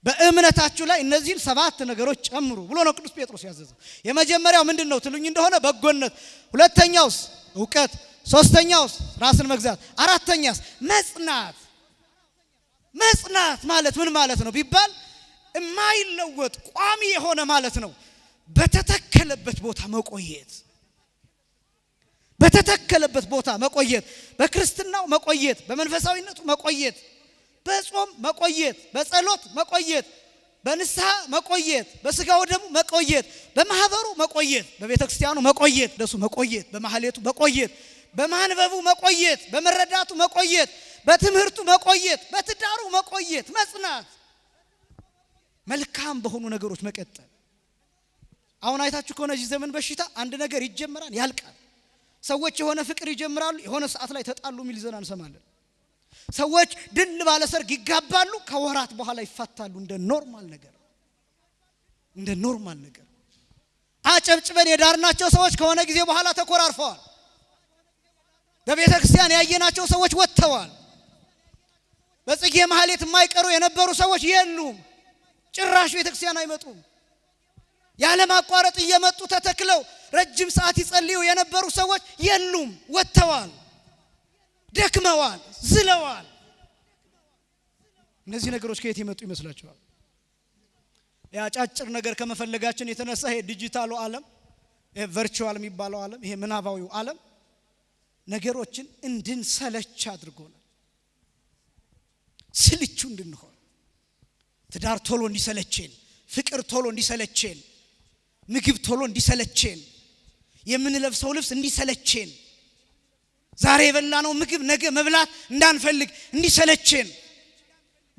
በእምነታችሁ ላይ እነዚህን 7 ነገሮች ጨምሩ ብሎ ነው ቅዱስ ጴጥሮስ ያዘዘው። የመጀመሪያው ምንድነው ትሉኝ እንደሆነ በጎነት፣ ሁለተኛውስ ዕውቀት፣ ሶስተኛውስ ራስን መግዛት፣ አራተኛስ መጽናት። መጽናት ማለት ምን ማለት ነው ቢባል የማይለወጥ ቋሚ የሆነ ማለት ነው። በተተከለበት ቦታ መቆየት፣ በተተከለበት ቦታ መቆየት፣ በክርስትናው መቆየት፣ በመንፈሳዊነቱ መቆየት፣ በጾም መቆየት፣ በጸሎት መቆየት፣ በንስሐ መቆየት፣ በስጋው ደሙ መቆየት፣ በማህበሩ መቆየት፣ በቤተ ክርስቲያኑ መቆየት፣ ለሱ መቆየት፣ በማህሌቱ መቆየት፣ በማንበቡ መቆየት፣ በመረዳቱ መቆየት፣ በትምህርቱ መቆየት፣ በትዳሩ መቆየት፣ መጽናት፣ መልካም በሆኑ ነገሮች መቀጠል። አሁን አይታችሁ ከሆነ እዚህ ዘመን በሽታ አንድ ነገር ይጀምራል፣ ያልቃል። ሰዎች የሆነ ፍቅር ይጀምራሉ፣ የሆነ ሰዓት ላይ ተጣሉ የሚል ዜና እንሰማለን። ሰዎች ድል ባለ ሰርግ ይጋባሉ፣ ከወራት በኋላ ይፋታሉ። እንደ ኖርማል ነገር አጨብጭበን የዳርናቸው ሰዎች ከሆነ ጊዜ በኋላ ተኮራርፈዋል። በቤተ ክርስቲያን ያየናቸው ሰዎች ወጥተዋል። በጽጌ ማህሌት የማይቀሩ የነበሩ ሰዎች የሉም። ጭራሽ ቤተ ክርስቲያን አይመጡም። ያለ ማቋረጥ እየመጡ ተተክለው ረጅም ሰዓት ይጸልዩ የነበሩ ሰዎች የሉም፣ ወጥተዋል፣ ደክመዋል፣ ዝለዋል። እነዚህ ነገሮች ከየት የመጡ ይመስላችኋል? ያጫጭር ነገር ከመፈለጋችን የተነሳ ይሄ ዲጂታሉ ዓለም፣ ይሄ ቨርቹዋል የሚባለው ዓለም፣ ይሄ ምናባዊው ዓለም ነገሮችን እንድንሰለች አድርጎናል። ስልቹ እንድንሆን፣ ትዳር ቶሎ እንዲሰለቸን፣ ፍቅር ቶሎ እንዲሰለቸን፣ ምግብ ቶሎ እንዲሰለቸን፣ የምንለብሰው ልብስ እንዲሰለቸን፣ ዛሬ የበላነው ምግብ ነገ መብላት እንዳንፈልግ እንዲሰለቸን፣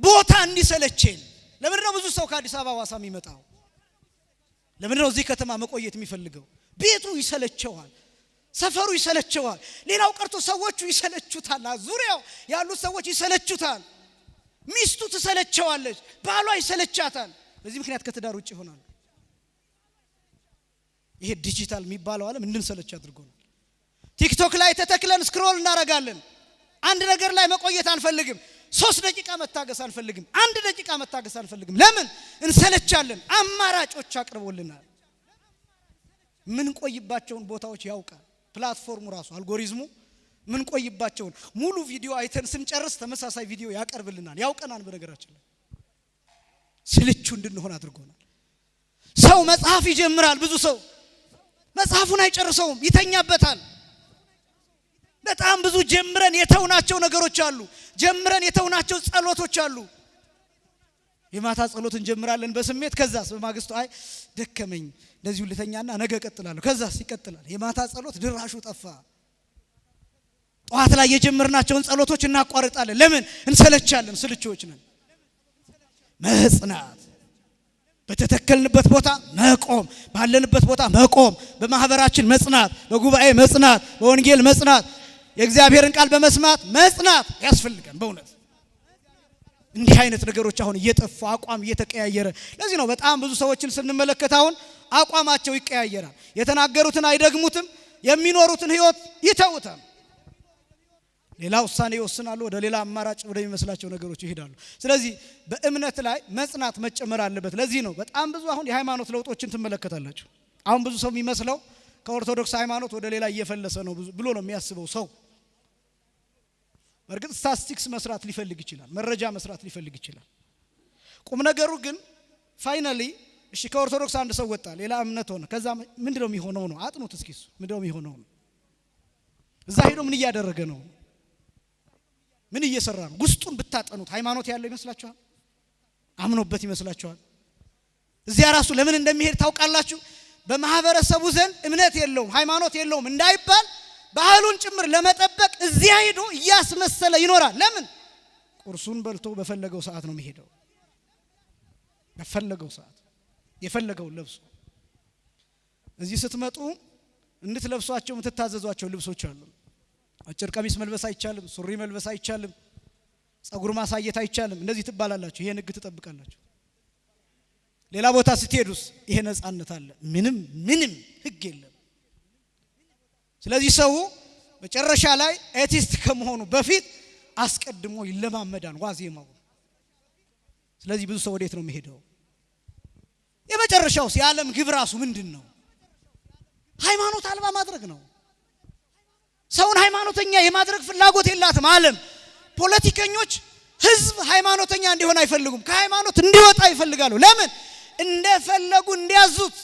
ቦታ እንዲሰለቸን። ለምንድነው ብዙ ሰው ከአዲስ አበባ ሐዋሳ የሚመጣው? ለምንድነው እዚህ ከተማ መቆየት የሚፈልገው? ቤቱ ይሰለቸዋል፣ ሰፈሩ ይሰለቸዋል። ሌላው ቀርቶ ሰዎቹ ይሰለቹታል፣ ዙሪያው ያሉት ሰዎች ይሰለቹታል። ሚስቱ ትሰለቸዋለች፣ ባሏ ይሰለቻታል። በዚህ ምክንያት ከትዳር ውጭ ይሆናል። ይሄ ዲጂታል የሚባለው ዓለም እንድንሰለች አድርጎናል። ቲክቶክ ላይ ተተክለን ስክሮል እናረጋለን። አንድ ነገር ላይ መቆየት አንፈልግም። 3 ደቂቃ መታገስ አንፈልግም። 1 ደቂቃ መታገስ አንፈልግም። ለምን? እንሰለቻለን። አማራጮች አቅርቦልናል። ምን ቆይባቸውን ቦታዎች ያውቃል። ፕላትፎርሙ ራሱ አልጎሪዝሙ ምን ቆይባቸውን ሙሉ ቪዲዮ አይተን ስንጨርስ ተመሳሳይ ቪዲዮ ያቀርብልናል። ያውቀናል። በነገራችን ላይ ስልቹ እንድንሆን አድርጎናል። ሰው መጽሐፍ ይጀምራል። ብዙ ሰው መጽሐፉን አይጨርሰውም፣ ይተኛበታል። በጣም ብዙ ጀምረን የተውናቸው ነገሮች አሉ። ጀምረን የተውናቸው ጸሎቶች አሉ። የማታ ጸሎት እንጀምራለን በስሜት፣ ከዛስ በማግስቱ አይ ደከመኝ እንደዚሁ ልተኛና ነገ እቀጥላለሁ፣ ከዛስ ይቀጥላል። የማታ ጸሎት ድራሹ ጠፋ። ጠዋት ላይ የጀመርናቸውን ጸሎቶች እናቋርጣለን። ለምን? እንሰለቻለን፣ ስልቾች ነን። መጽናት፣ በተተከልንበት ቦታ መቆም፣ ባለንበት ቦታ መቆም፣ በማህበራችን መጽናት፣ በጉባኤ መጽናት፣ በወንጌል መጽናት፣ የእግዚአብሔርን ቃል በመስማት መጽናት ያስፈልጋል። በእውነት እንዲህ አይነት ነገሮች አሁን እየጠፉ አቋም እየተቀያየረ፣ ለዚህ ነው በጣም ብዙ ሰዎችን ስንመለከት አሁን አቋማቸው ይቀያየራል። የተናገሩትን አይደግሙትም፣ የሚኖሩትን ህይወት ይተውታል። ሌላ ውሳኔ ይወስናሉ፣ ወደ ሌላ አማራጭ ወደሚመስላቸው ነገሮች ይሄዳሉ። ስለዚህ በእምነት ላይ መጽናት መጨመር አለበት። ለዚህ ነው በጣም ብዙ አሁን የሃይማኖት ለውጦችን ትመለከታላችሁ። አሁን ብዙ ሰው የሚመስለው ከኦርቶዶክስ ሃይማኖት ወደ ሌላ እየፈለሰ ነው ብሎ ነው የሚያስበው ሰው። በእርግጥ ስታቲስቲክስ መስራት ሊፈልግ ይችላል፣ መረጃ መስራት ሊፈልግ ይችላል። ቁም ነገሩ ግን ፋይናሊ እሺ ከኦርቶዶክስ አንድ ሰው ወጣ፣ ሌላ እምነት ሆነ። ከዛ ምንድነው የሚሆነው ነው? አጥኑት እስኪ እሱ ምንድነው የሚሆነው ነው? እዛ ሄዶ ምን እያደረገ ነው? ምን እየሰራ ነው? ውስጡን ብታጠኑት ሃይማኖት ያለው ይመስላችኋል? አምኖበት ይመስላችኋል? እዚያ ራሱ ለምን እንደሚሄድ ታውቃላችሁ? በማህበረሰቡ ዘንድ እምነት የለውም ሃይማኖት የለውም እንዳይባል ባህሉን ጭምር ለመጠበቅ እዚያ ሄዶ እያስመሰለ ይኖራል። ለምን? ቁርሱን በልቶ በፈለገው ሰዓት ነው የሚሄደው። በፈለገው ሰዓት የፈለገውን ለብሶ። እዚህ ስትመጡ እንድትለብሷቸው የምትታዘዟቸው ልብሶች አሉ። አጭር ቀሚስ መልበስ አይቻልም፣ ሱሪ መልበስ አይቻልም፣ ጸጉር ማሳየት አይቻልም። እንደዚህ ትባላላችሁ። ይሄን ሕግ ትጠብቃላችሁ። ሌላ ቦታ ስትሄዱስ ይሄ ነፃነት አለ። ምንም ሕግ የለም። ስለዚህ ሰው መጨረሻ ላይ ኤቲስት ከመሆኑ በፊት አስቀድሞ ይለማመዳል ዋዜማው። ስለዚህ ብዙ ሰው ወዴት ነው የሚሄደው? የመጨረሻው የዓለም ግብ ራሱ ምንድነው? ሃይማኖት አልባ ማድረግ ነው። ሰውን ሃይማኖተኛ የማድረግ ፍላጎት የላትም ዓለም። ፖለቲከኞች ህዝብ ሃይማኖተኛ እንዲሆን አይፈልጉም፣ ከሃይማኖት እንዲወጣ ይፈልጋሉ። ለምን? እንደፈለጉ እንዲያዙት።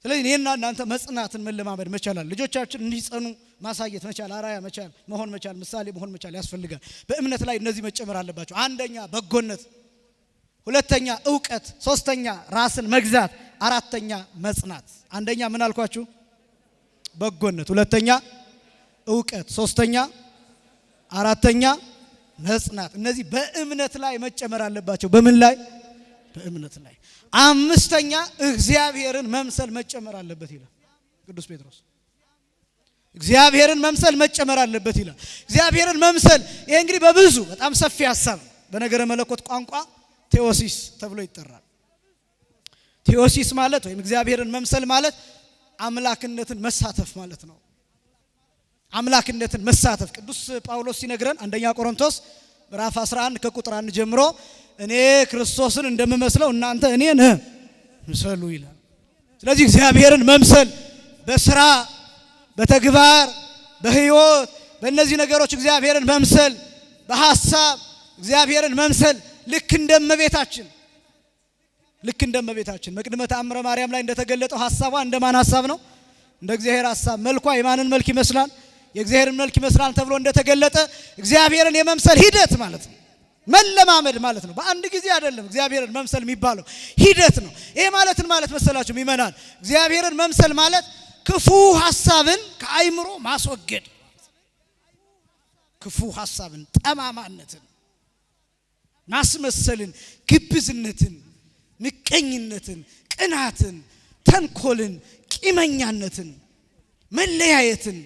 ስለዚህ እኔና እናንተ መጽናትን መለማመድ መቻል፣ ልጆቻችን እንዲጸኑ ማሳየት መቻል፣ አራያ መቻል፣ መሆን መቻል፣ ምሳሌ መሆን መቻል ያስፈልጋል። በእምነት ላይ እነዚህ መጨመር አለባቸው። አንደኛ በጎነት፣ ሁለተኛ ዕውቀት፣ ሶስተኛ ራስን መግዛት፣ አራተኛ መጽናት። አንደኛ ምን አልኳችሁ? በጎነት፣ ሁለተኛ ዕውቀት፣ ሶስተኛ አራተኛ መጽናት። እነዚህ በእምነት ላይ መጨመር አለባቸው። በምን ላይ? በእምነት ላይ። አምስተኛ እግዚአብሔርን መምሰል መጨመር አለበት ይላል ቅዱስ ጴጥሮስ። እግዚአብሔርን መምሰል መጨመር አለበት ይላል። እግዚአብሔርን መምሰል ይሄ እንግዲህ በብዙ በጣም ሰፊ ሐሳብ በነገረ መለኮት ቋንቋ ቴዎሲስ ተብሎ ይጠራል። ቴዎሲስ ማለት ወይም እግዚአብሔርን መምሰል ማለት አምላክነትን መሳተፍ ማለት ነው። አምላክነትን መሳተፍ ቅዱስ ጳውሎስ ሲነግረን አንደኛ ቆሮንቶስ ምዕራፍ 11 ከቁጥር 1 ጀምሮ እኔ ክርስቶስን እንደምመስለው እናንተ እኔን ምሰሉ ይላል። ስለዚህ እግዚአብሔርን መምሰል በስራ በተግባር በህይወት በእነዚህ ነገሮች እግዚአብሔርን መምሰል፣ በሐሳብ እግዚአብሔርን መምሰል ልክ እንደመቤታችን መቅድመ ተአምረ ማርያም ላይ እንደተገለጠው ሐሳቧ እንደማን ሐሳብ ነው? እንደ እግዚአብሔር ሐሳብ። መልኳ የማንን መልክ ይመስላል? የእግዚአብሔርን መልክ ይመስላል ተብሎ እንደተገለጠ እግዚአብሔርን የመምሰል ሂደት ማለት ነው። መለማመድ ማለት ነው። በአንድ ጊዜ አይደለም እግዚአብሔርን መምሰል የሚባለው ሂደት ነው። ይሄ ማለት መሰላችሁ ይመናል። እግዚአብሔርን መምሰል ማለት ክፉ ሐሳብን ከአይምሮ ማስወገድ፣ ክፉ ሐሳብን፣ ጠማማነትን፣ ማስመሰልን፣ ግብዝነትን፣ ምቀኝነትን፣ ቅናትን፣ ተንኮልን፣ ቂመኛነትን፣ መለያየትን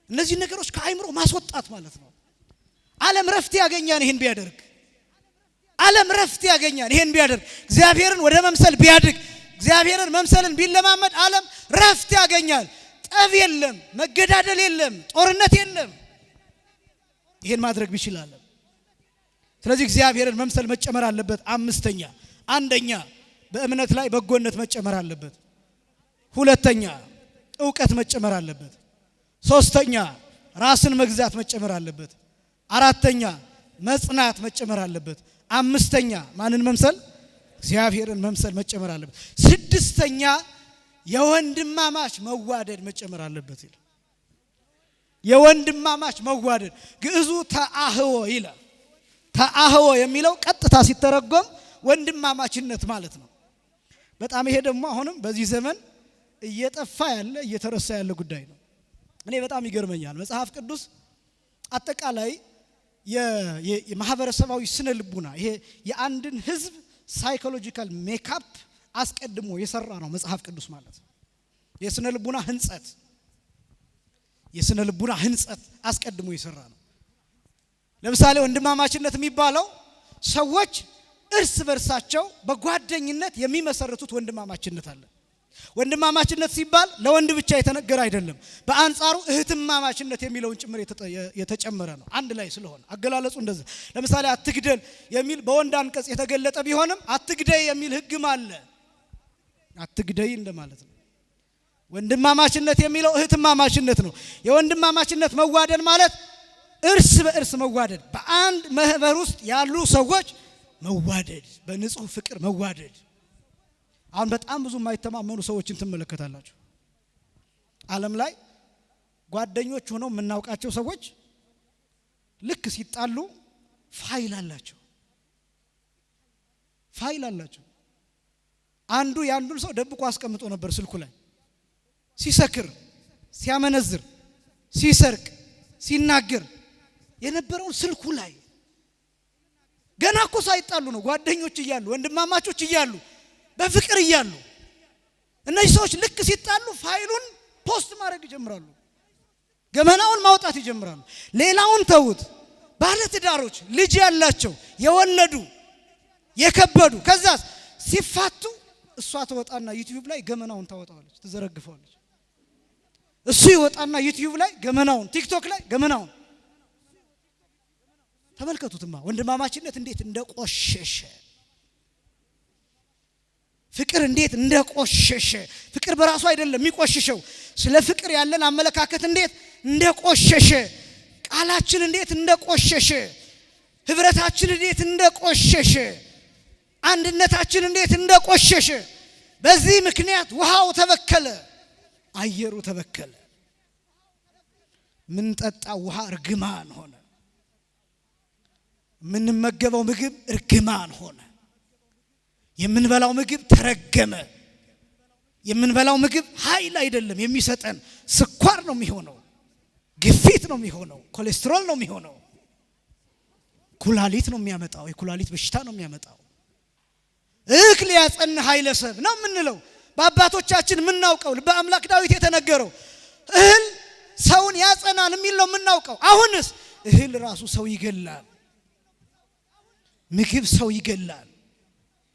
እነዚህ ነገሮች ከአይምሮ ማስወጣት ማለት ነው። ዓለም ረፍት ያገኛል ይሄን ቢያደርግ። ዓለም ረፍት ያገኛል ይሄን ቢያደርግ። እግዚአብሔርን ወደ መምሰል ቢያድግ፣ እግዚአብሔርን መምሰልን ቢለማመድ ዓለም ረፍት ያገኛል። ጠብ የለም፣ መገዳደል የለም፣ ጦርነት የለም። ይሄን ማድረግ ቢችላል። ስለዚህ እግዚአብሔርን መምሰል መጨመር አለበት። አምስተኛ አንደኛ በእምነት ላይ በጎነት መጨመር አለበት። ሁለተኛ ዕውቀት መጨመር አለበት። ሶስተኛ ራስን መግዛት መጨመር አለበት። አራተኛ መጽናት መጨመር አለበት። አምስተኛ ማንን መምሰል? እግዚአብሔርን መምሰል መጨመር አለበት። ስድስተኛ የወንድማማች መዋደድ መጨመር አለበት ይላል። የወንድማማች መዋደድ ግዕዙ ተአህዎ ይላል። ተአህዎ የሚለው ቀጥታ ሲተረጎም ወንድማማችነት ማለት ነው። በጣም ይሄ ደግሞ አሁንም በዚህ ዘመን እየጠፋ ያለ እየተረሳ ያለ ጉዳይ ነው። እኔ በጣም ይገርመኛል። መጽሐፍ ቅዱስ አጠቃላይ የማህበረሰባዊ ስነ ልቡና ይሄ የአንድን ህዝብ ሳይኮሎጂካል ሜካፕ አስቀድሞ የሰራ ነው መጽሐፍ ቅዱስ ማለት ነው። የስነ ልቡና ህንጸት አስቀድሞ የሰራ ነው። ለምሳሌ ወንድማማችነት የሚባለው ሰዎች እርስ በርሳቸው በጓደኝነት የሚመሰርቱት ወንድማማችነት አለ። ወንድማማችነት ሲባል ለወንድ ብቻ የተነገረ አይደለም። በአንጻሩ እህትማማችነት የሚለውን ጭምር የተጨመረ ነው። አንድ ላይ ስለሆነ አገላለጹ እንደዚህ። ለምሳሌ አትግደል የሚል በወንድ አንቀጽ የተገለጠ ቢሆንም አትግደይ የሚል ህግም አለ። አትግደይ እንደማለት ነው። ወንድማማችነት የሚለው እህትማማችነት ነው። የወንድማማችነት መዋደድ ማለት እርስ በእርስ መዋደድ፣ በአንድ ማህበር ውስጥ ያሉ ሰዎች መዋደድ፣ በንጹህ ፍቅር መዋደድ። አሁን በጣም ብዙ የማይተማመኑ ሰዎችን ትመለከታላችሁ። ዓለም ላይ ጓደኞች ሆነው የምናውቃቸው ሰዎች ልክ ሲጣሉ ፋይል አላቸው። አንዱ ያንዱን ሰው ደብቆ አስቀምጦ ነበር ስልኩ ላይ ሲሰክር ሲያመነዝር ሲሰርቅ ሲናገር የነበረውን ስልኩ ላይ ገና እኮ ሳይጣሉ ነው ጓደኞች እያሉ ወንድማማቾች እያሉ በፍቅር እያሉ እነዚህ ሰዎች ልክ ሲጣሉ ፋይሉን ፖስት ማድረግ ይጀምራሉ ገመናውን ማውጣት ይጀምራሉ ሌላውን ተውት ባለ ትዳሮች ልጅ ያላቸው የወለዱ የከበዱ ከዛስ ሲፋቱ እሷ ተወጣና ዩቲዩብ ላይ ገመናውን ታወጣዋለች ትዘረግፈዋለች እሱ ይወጣና ዩቲዩብ ላይ ገመናውን ቲክቶክ ላይ ገመናውን ተመልከቱትማ ወንድማማችነት እንዴት እንደቆሸሸ ፍቅር እንዴት እንደቆሸሸ ፍቅር በራሱ አይደለም የሚቆሽሸው ስለ ፍቅር ያለን አመለካከት እንዴት እንደቆሸሸ ቃላችን እንዴት እንደቆሸሸ ህብረታችን እንዴት እንደቆሸሸ አንድነታችን እንዴት እንደቆሸሸ በዚህ ምክንያት ውሃው ተበከለ አየሩ ተበከለ ምን ጠጣ ውሃ እርግማን ሆነ ምን መገበው ምግብ እርግማን ሆነ የምንበላው ምግብ ተረገመ የምንበላው ምግብ ኃይል አይደለም የሚሰጠን ስኳር ነው የሚሆነው ግፊት ነው የሚሆነው ኮሌስትሮል ነው የሚሆነው ኩላሊት ነው የሚያመጣው የኩላሊት በሽታ ነው የሚያመጣው እክል ያጸን ኃይለ ሰብ ነው ምንለው በአባቶቻችን ምናውቀው በአምላክ ዳዊት የተነገረው እህል ሰውን ያጸናል የሚል ነው ምናውቀው አሁንስ እህል ራሱ ሰው ይገላል ምግብ ሰው ይገላል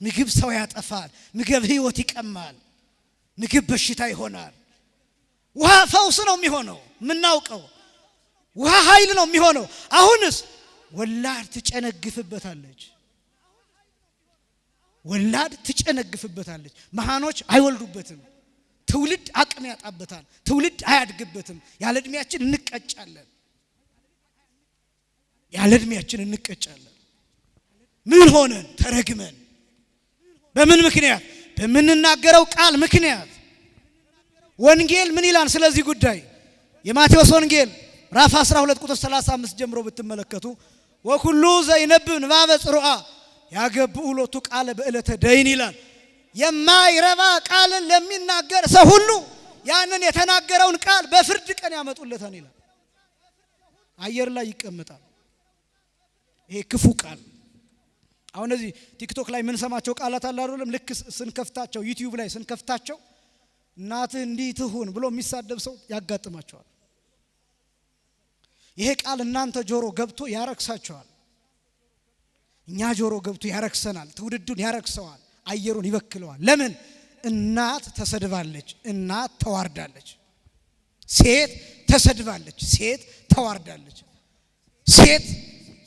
ምግብ ሰው ያጠፋል ምግብ ህይወት ይቀማል ምግብ በሽታ ይሆናል ውሃ ፈውስ ነው የሚሆነው ምናውቀው ውሃ ኃይል ነው የሚሆነው አሁንስ ወላድ ትጨነግፍበታለች ወላድ ትጨነግፍበታለች መሃኖች አይወልዱበትም ትውልድ አቅም ያጣበታል ትውልድ አያድግበትም ያለ እድሜያችን እንቀጫለን ምን ሆነን ተረግመን በምን ምክንያት በመንናገረው ቃል ምክንያት ወንጌል ምን ይላል ስለዚህ ጉዳይ የማቴዎስ ወንጌል ምዕራፍ 12 ቁጥር 35 ጀምሮ ብትመለከቱ ወኩሉ ዘይነብብ ንባበ ጽሩዓ ያገብኡ ሎቱ ቃለ በእለተ ደይን ይላል የማይረባ ቃልን ለሚናገር ሰው ሁሉ ያንን የተናገረውን ቃል በፍርድ ቀን ያመጡለታል ይላል አየር ላይ ይቀመጣል ይሄ ክፉ ቃል አሁን እዚህ ቲክቶክ ላይ ምን ሰማቸው ቃላት አለ አይደለም ልክ ስንከፍታቸው ዩቲዩብ ላይ ስንከፍታቸው እናት እንዲህ ትሁን ብሎ የሚሳደብ ሰው ያጋጥማቸዋል ይሄ ቃል እናንተ ጆሮ ገብቶ ያረክሳቸዋል እኛ ጆሮ ገብቶ ያረክሰናል ትውልዱን ያረክሰዋል አየሩን ይበክለዋል ለምን እናት ተሰድባለች እናት ተዋርዳለች ሴት ተሰድባለች ሴት ተዋርዳለች ሴት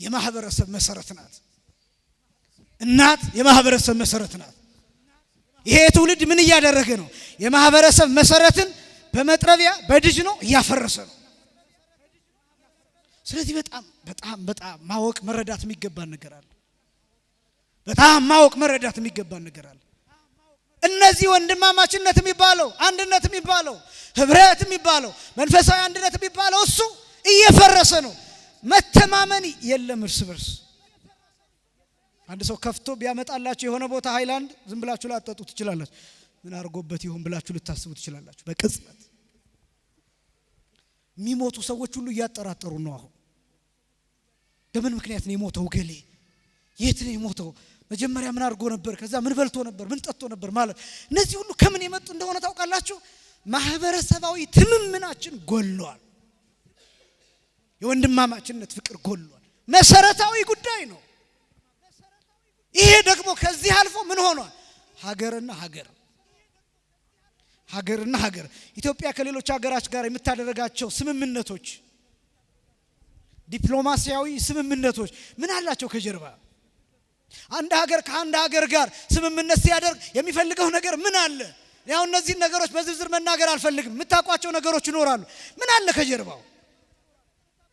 የማህበረሰብ መሰረት ናት እናት የማህበረሰብ መሰረት ናት ይሄ ትውልድ ምን ያደረገ ነው የማህበረሰብ መሰረትን በመጥረቢያ በድጅ ነው ያፈረሰ ነው ስለዚህ በጣም ማወቅ መረዳት የሚገባን ነገር አለ በጣም ማወቅ መረዳት የሚገባን ነገር አለ እነዚህ ወንድማማችነት የሚባለው አንድነት የሚባለው ህብረት የሚባለው መንፈሳዊ አንድነት የሚባለው እሱ እየፈረሰ ነው መተማመን የለም እርስ በርስ አንድ ሰው ከፍቶ ቢያመጣላችሁ የሆነ ቦታ ሃይላንድ ዝም ብላችሁ ላጠጡ ትችላላችሁ ምን አርጎበት ይሁን ብላችሁ ልታስቡ ትችላላችሁ በቅጽበት የሚሞቱ ሰዎች ሁሉ እያጠራጠሩ ነው አሁን በምን ምክንያት ነው የሞተው ገሌ የት ነው የሞተው መጀመሪያ ምን አርጎ ነበር ከዛ ምን በልቶ ነበር ምን ጠጥቶ ነበር ማለት እነዚህ ሁሉ ከምን የመጡ እንደሆነ ታውቃላችሁ ማህበረሰባዊ ትምምናችን ጎሏል የወንድማማችነት ፍቅር ጎሏል መሰረታዊ ጉዳይ ነው ይሄ ደግሞ ከዚህ አልፎ ምን ሆኗል ሀገርና ሀገር ኢትዮጵያ ከሌሎች ሀገራት ጋር የምታደርጋቸው ስምምነቶች ዲፕሎማሲያዊ ስምምነቶች ምን አላቸው ከጀርባ አንድ ሀገር ከአንድ ሀገር ጋር ስምምነት ሲያደርግ የሚፈልገው ነገር ምን አለ ያው እነዚህ ነገሮች በዝርዝር መናገር አልፈልግም የምታቋቸው ነገሮች ይኖራሉ ምን አለ ከጀርባው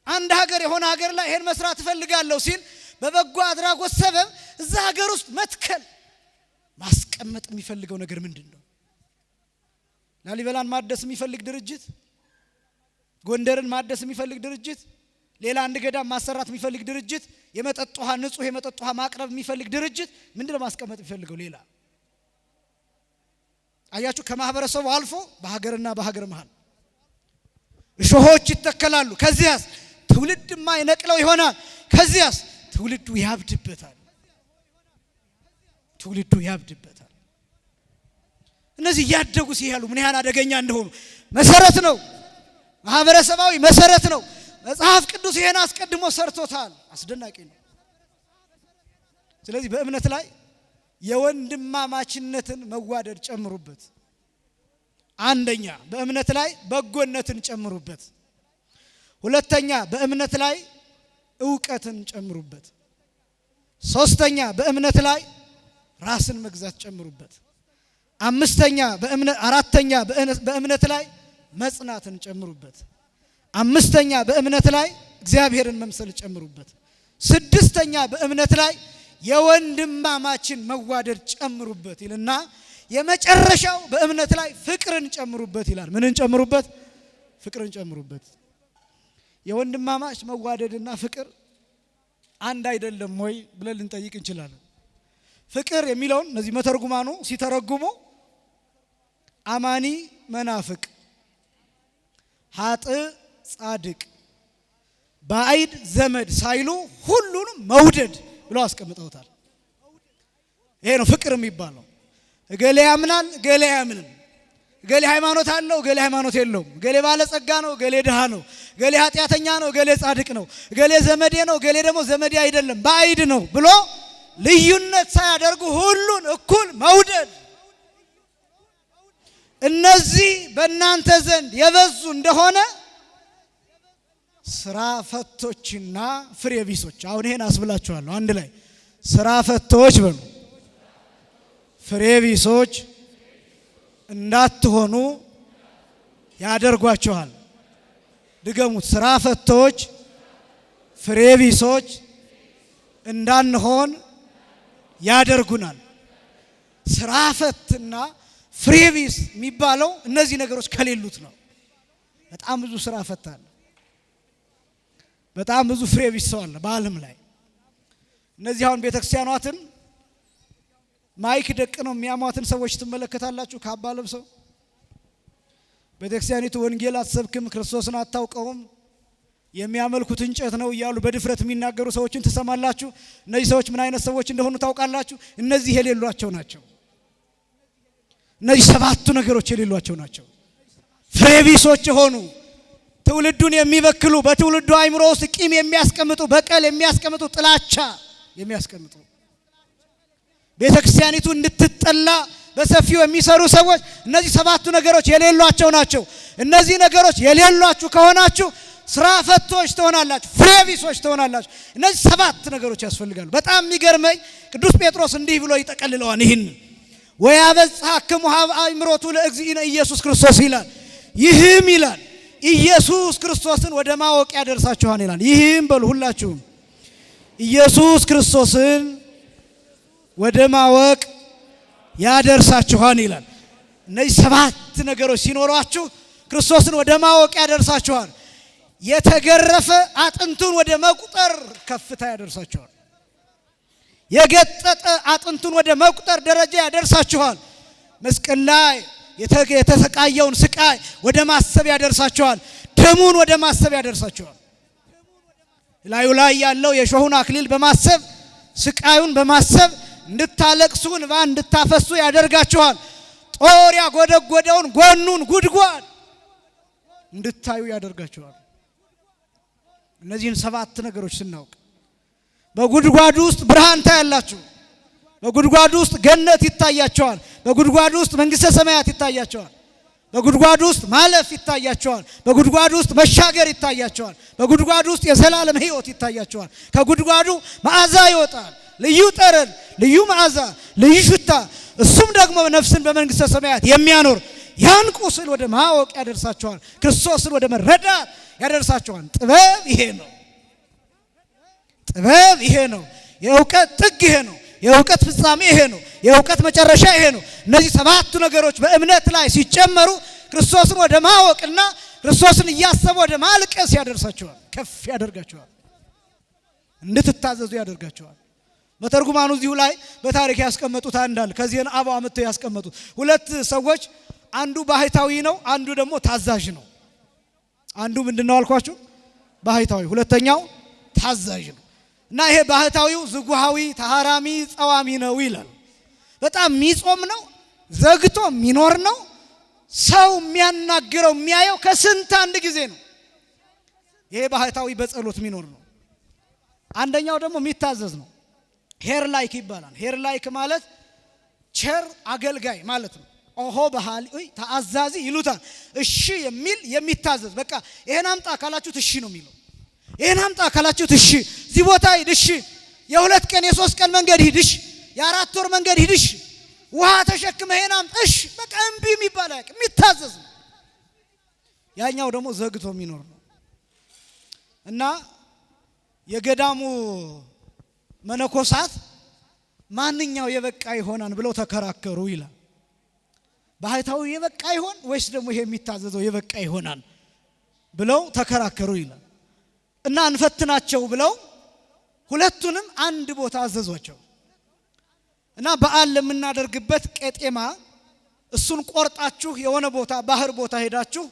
አንድ ሀገር የሆነ ሀገር ላይ ይሄን መስራት ፈልጋለሁ ሲል በበጎ አድራጎት ሰበብ እዛ ሀገር ውስጥ መትከል ማስቀመጥ የሚፈልገው ነገር ምንድነው ላሊበላን ማደስ የሚፈልግ ድርጅት ጎንደርን ማደስ የሚፈልግ ድርጅት ሌላ አንድ ገዳም ማሰራት የሚፈልግ ድርጅት ንጹህ የመጠጥ ውሃ ማቅረብ የሚፈልግ ድርጅት ምንድነው ማስቀመጥ የሚፈልገው ሌላ አያችሁ ከማህበረሰቡ አልፎ በሀገርና በሀገር መሃል እሾሆች ይተከላሉ። ከዚያስ ትውልድ የማይነቅለው ይሆናል። ከዚያስ ትውልዱ ያብድበታል። እነዚህ ያደጉ ሲያሉ ምን ያህል አደገኛ እንደሆኑ መሰረት ነው። ማህበረሰባዊ መሰረት ነው። መጽሐፍ ቅዱስ ይሄን አስቀድሞ ሰርቶታል። አስደናቂ ነው። ስለዚህ በእምነት ላይ የወንድማማችነትን መዋደድ ጨምሩበት። አንደኛ በእምነት ላይ በጎነትን ጨምሩበት። ሁለተኛ በእምነት ላይ ዕውቀትን ጨምሩበት። ሶስተኛ በእምነት ላይ ራስን መግዛት ጨምሩበት። አራተኛ በእምነት ላይ መጽናትን ጨምሩበት። አምስተኛ በእምነት ላይ እግዚአብሔርን መምሰል ጨምሩበት። ስድስተኛ በእምነት ላይ የወንድማማችን መዋደድ ጨምሩበት ይልና የመጨረሻው በእምነት ላይ ፍቅርን ጨምሩበት ይላል። ምንን ጨምሩበት? ፍቅርን ጨምሩበት። የወንድማማች መዋደድና ፍቅር አንድ አይደለም ወይ ብለን ልንጠይቅ እንችላለን። ፍቅር የሚለውን እነዚህ መተርጉማኑ ሲተረጉሙ አማኒ መናፍቅ፣ ኃጥእ ጻድቅ፣ ባዕድ ዘመድ ሳይሉ ሁሉንም መውደድ ብለው አስቀምጠውታል። ይሄ ነው ፍቅር የሚባለው። እገሌ ያምናል፣ እገሌ አያምንም፣ እገሌ ሃይማኖት አለው፣ እገሌ ሃይማኖት የለውም፣ እገሌ ባለጸጋ ነው፣ እገሌ ድሃ ነው፣ እገሌ ኃጢአተኛ ነው፣ እገሌ ጻድቅ ነው፣ እገሌ ዘመዴ ነው፣ እገሌ ደግሞ ዘመዴ አይደለም ባዕድ ነው ብሎ ልዩነት ሳያደርጉ ሁሉን እኩል መውደድ። እነዚህ በእናንተ ዘንድ የበዙ እንደሆነ ስራ ፈቶችና ፍሬ ቢሶች፣ አሁን ይሄን አስብላችኋለሁ አንድ ላይ ስራ ፈቶች በሉ ፍሬ ቢሶች እንዳትሆኑ ያደርጓችኋል። ድገሙት። ስራ ፈቶች ፍሬ ቢሶች እንዳንሆን ያደርጉናል። ስራ ፈትና ፍሬ ቢስ የሚባለው እነዚህ ነገሮች ከሌሉት ነው። በጣም ብዙ ስራ ፈት አለ። በጣም ብዙ ፍሬ ቢስ ሰው አለ በዓለም ላይ። እነዚህ አሁን ቤተክርስቲያኗትን ማይክ ደቅነው የሚያሟትን ሰዎች ትመለከታላችሁ። ካባ ለብሰው ቤተክርስቲያኒቱ ወንጌል አትሰብክም፣ ክርስቶስን አታውቀውም፣ የሚያመልኩት እንጨት ነው እያሉ በድፍረት የሚናገሩ ሰዎችን ትሰማላችሁ። እነዚህ ሰዎች ምን አይነት ሰዎች እንደሆኑ ታውቃላችሁ? እነዚህ የሌሏቸው ናቸው። እነዚህ ሰባቱ ነገሮች የሌሏቸው ናቸው። ፍሬ ቢሶች የሆኑ ትውልዱን የሚበክሉ፣ በትውልዱ አእምሮ ውስጥ ቂም የሚያስቀምጡ፣ በቀል የሚያስቀምጡ፣ ጥላቻ የሚያስቀምጡ፣ ቤተክርስቲያኒቱ እንድትጠላ በሰፊው የሚሰሩ ሰዎች እነዚህ ሰባቱ ነገሮች የሌሏቸው ናቸው። እነዚህ ነገሮች የሌሏችሁ ከሆናችሁ ስራ ፈቶች ትሆናላችሁ፣ ፍሬ ቢሶች ትሆናላችሁ። እነዚህ ሰባት ነገሮች ያስፈልጋሉ። በጣም የሚገርመኝ ቅዱስ ጴጥሮስ እንዲህ ብሎ ይጠቀልለዋል። ይህን ወያበጽሐክሙ ኀበ አእምሮቱ ለእግዚእነ ኢየሱስ ክርስቶስ ይላል። ይህም ይላል ኢየሱስ ክርስቶስን ወደ ማወቅ ያደርሳችኋል ይላል። ይህም በሉ ሁላችሁም ኢየሱስ ክርስቶስን ወደ ማወቅ ያደርሳችኋል ይላል። እነዚህ ሰባት ነገሮች ሲኖሯችሁ ክርስቶስን ወደ ማወቅ ያደርሳችኋል። የተገረፈ አጥንቱን ወደ መቁጠር ከፍታ ያደርሳችኋል። የገጠጠ አጥንቱን ወደ መቁጠር ደረጃ ያደርሳችኋል። መስቀል ላይ የተሰቃየውን ስቃይ ወደ ማሰብ ያደርሳችኋል። ደሙን ወደ ማሰብ ያደርሳችኋል። ላዩ ላይ ያለው የሾሁን አክሊል በማሰብ ስቃዩን በማሰብ እንድታለቅሱ እንባ እንድታፈሱ ያደርጋችኋል። ጦር ያጎደጎደውን ጎኑን ጉድጓድ እንድታዩ ያደርጋችኋል። እነዚህን ሰባት ነገሮች ስናውቅ በጉድጓዱ ውስጥ ብርሃን ታያላችሁ። በጉድጓዱ ውስጥ ገነት ይታያቸዋል። በጉድጓዱ ውስጥ መንግስተ ሰማያት ይታያቸዋል። በጉድጓዱ ውስጥ ማለፍ ይታያቸዋል። በጉድጓዱ ውስጥ መሻገር ይታያቸዋል። በጉድጓዱ ውስጥ የዘላለም ሕይወት ይታያቸዋል። ከጉድጓዱ መዓዛ ይወጣል። ልዩ ጠረን፣ ልዩ መዓዛ፣ ልዩ ሽታ። እሱም ደግሞ ነፍስን በመንግስተ ሰማያት የሚያኖር ያን ቁስል ወደ ማወቅ ያደርሳቸዋል። ክርስቶስን ወደ መረዳት ያደርሳቸዋል። ጥበብ ይሄ ነው። ጥበብ ይሄ ነው። የእውቀት ጥግ ይሄ ነው። የእውቀት ፍጻሜ ይሄ ነው። የእውቀት መጨረሻ ይሄ ነው። እነዚህ ሰባቱ ነገሮች በእምነት ላይ ሲጨመሩ ክርስቶስን ወደ ማወቅና ክርስቶስን እያሰቡ ወደ ማልቀስ ያደርሳቸዋል። ከፍ ያደርጋቸዋል። እንድትታዘዙ ያደርጋቸዋል። መተርጉማኑ እዚሁ ላይ በታሪክ ያስቀመጡት አንዳል ከዚህን አባው አመተው ያስቀመጡት ሁለት ሰዎች አንዱ ባህታዊ ነው፣ አንዱ ደግሞ ታዛዥ ነው። አንዱ ምንድነው አልኳችሁ? ባህታዊ፣ ሁለተኛው ታዛዥ ነው። እና ይሄ ባህታዊው ዝጉሃዊ ተሃራሚ ጸዋሚ ነው ይላል። በጣም የሚጾም ነው፣ ዘግቶ የሚኖር ነው። ሰው የሚያናግረው የሚያየው ከስንት አንድ ጊዜ ነው። ይሄ ባህታዊ በጸሎት የሚኖር ነው። አንደኛው ደግሞ የሚታዘዝ ነው። ሄር ላይክ ይባላል። ሄር ላይክ ማለት ቸር አገልጋይ ማለት ነው። ኦሆ ባህል ተአዛዚ ይሉታል። እሺ የሚል የሚታዘዝ በቃ ይሄን አምጣ ካላችሁት እሺ ነው የሚለው። ይሄን አምጣ ካላችሁት እሺ፣ እዚህ ቦታ ሂድ እሺ፣ የሁለት ቀን የሶስት ቀን መንገድ ሂድ እሺ፣ የአራት ወር መንገድ ሂድ እሺ፣ ውሃ ተሸክመ ይሄን አምጣ እሺ፣ በቃ እምቢ የሚባል አያውቅም፣ የሚታዘዝ ነው። ያኛው ደግሞ ዘግቶ የሚኖር ነው። እና የገዳሙ መነኮሳት ማንኛው የበቃ ይሆናል ብለው ተከራከሩ ይላል። ባህታዊ የበቃ ይሆን ወይስ ደግሞ ይሄ የሚታዘዘው የበቃ ይሆናል ብለው ተከራከሩ ይላል። እና እንፈትናቸው ብለው ሁለቱንም አንድ ቦታ አዘዟቸው። እና በዓል ለምናደርግበት ቄጤማ እሱን ቆርጣችሁ የሆነ ቦታ ባህር ቦታ ሄዳችሁ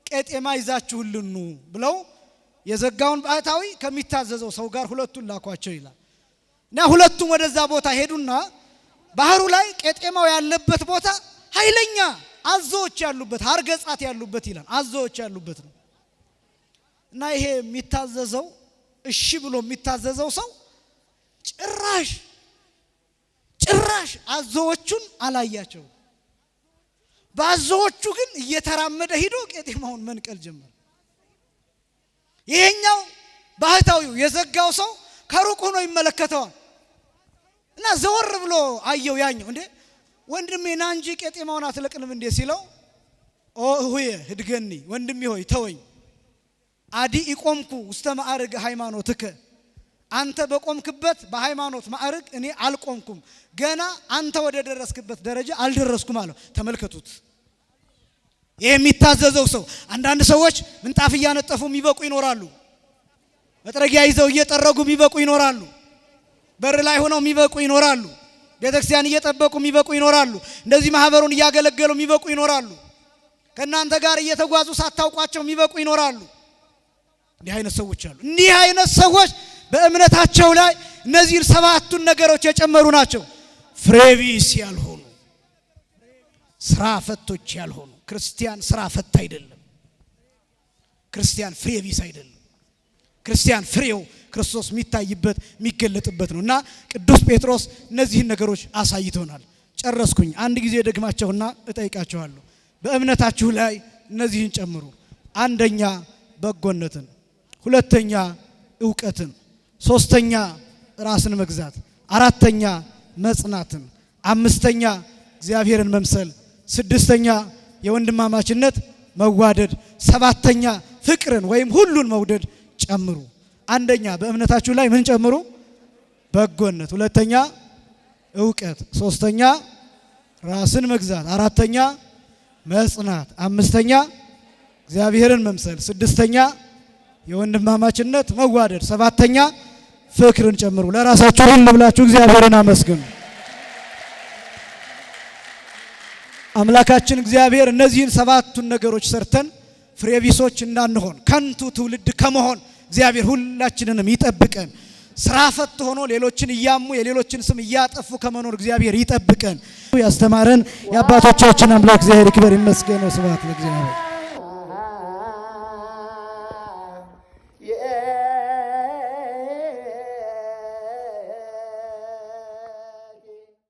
ቄጤማ ይዛችሁልን ብለው የዘጋውን ባህታዊ ከሚታዘዘው ሰው ጋር ሁለቱን ላኳቸው ይላል። እና ሁለቱም ወደዛ ቦታ ሄዱና ባህሩ ላይ ቄጤማው ያለበት ቦታ ኃይለኛ አዞዎች ያሉበት አርገጻት ያሉበት ይላል። አዞዎች ያሉበት ነው። እና ይሄ የሚታዘዘው እሺ ብሎ የሚታዘዘው ሰው ጭራሽ አዞዎቹን አላያቸው። በአዞዎቹ ግን እየተራመደ ሄዶ ቄጤማውን መንቀል ጀመረ። ይሄኛው ባህታዊው የዘጋው ሰው ከሩቅ ሆኖ ይመለከተዋል። እና ዘወር ብሎ አየው። ያኛው እንዴ ወንድሜ ና እንጂ ቄጤማውን አትለቅልም እንዴ ሲለው ሆየ ህድገኒ ወንድሜ ሆይ ተወኝ፣ አዲ ይቆምኩ ውስተ ማዕርግ ሃይማኖትከ፣ አንተ በቆምክበት በሃይማኖት ማዕርግ እኔ አልቆምኩም፣ ገና አንተ ወደ ደረስክበት ደረጃ አልደረስኩም አለው። ተመልከቱት። ይሄ የሚታዘዘው ሰው። አንዳንድ ሰዎች ምንጣፍ እያነጠፉ የሚበቁ ይኖራሉ። መጥረጊያ ይዘው እየጠረጉ የሚበቁ ይኖራሉ። በር ላይ ሆነው የሚበቁ ይኖራሉ። ቤተክርስቲያን እየጠበቁ የሚበቁ ይኖራሉ። እንደዚህ ማህበሩን እያገለገሉ የሚበቁ ይኖራሉ። ከናንተ ጋር እየተጓዙ ሳታውቋቸው የሚበቁ ይኖራሉ። እንዲህ አይነት ሰዎች አሉ። እንዲህ አይነት ሰዎች በእምነታቸው ላይ እነዚህን ሰባቱን ነገሮች የጨመሩ ናቸው። ፍሬቢስ ያልሆኑ፣ ስራ ፈቶች ያልሆኑ። ክርስቲያን ስራ ፈት አይደለም። ክርስቲያን ፍሬቢስ አይደለም። ክርስቲያን ፍሬው ክርስቶስ የሚታይበት የሚገለጥበት ነውና ቅዱስ ጴጥሮስ እነዚህን ነገሮች አሳይቶናል። ጨረስኩኝ። አንድ ጊዜ ደግማቸውና እጠይቃቸዋለሁ። በእምነታችሁ ላይ እነዚህን ጨምሩ። አንደኛ በጎነትን፣ ሁለተኛ ዕውቀትን፣ ሶስተኛ ራስን መግዛት፣ አራተኛ መጽናትን፣ አምስተኛ እግዚአብሔርን መምሰል፣ ስድስተኛ የወንድማማችነት መዋደድ፣ ሰባተኛ ፍቅርን ወይም ሁሉን መውደድ ጨምሩ። አንደኛ በእምነታችሁ ላይ ምን ጨምሩ? በጎነት፣ ሁለተኛ ዕውቀት፣ ሶስተኛ ራስን መግዛት፣ አራተኛ መጽናት፣ አምስተኛ እግዚአብሔርን መምሰል፣ ስድስተኛ የወንድማማችነት መዋደድ፣ ሰባተኛ ፍቅርን ጨምሩ። ለራሳችሁ ሁሉ ብላችሁ እግዚአብሔርን አመስግኑ። አምላካችን እግዚአብሔር እነዚህን ሰባቱን ነገሮች ሰርተን ፍሬቢሶች እንዳንሆን ከንቱ ትውልድ ከመሆን እግዚአብሔር ሁላችንንም ይጠብቀን። ስራ ፈት ሆኖ ሌሎችን እያሙ የሌሎችን ስም እያጠፉ ከመኖር እግዚአብሔር ይጠብቀን። ያስተማረን የአባቶቻችን አምላክ እግዚአብሔር ይክበር ይመስገን። ስብሐት ለእግዚአብሔር።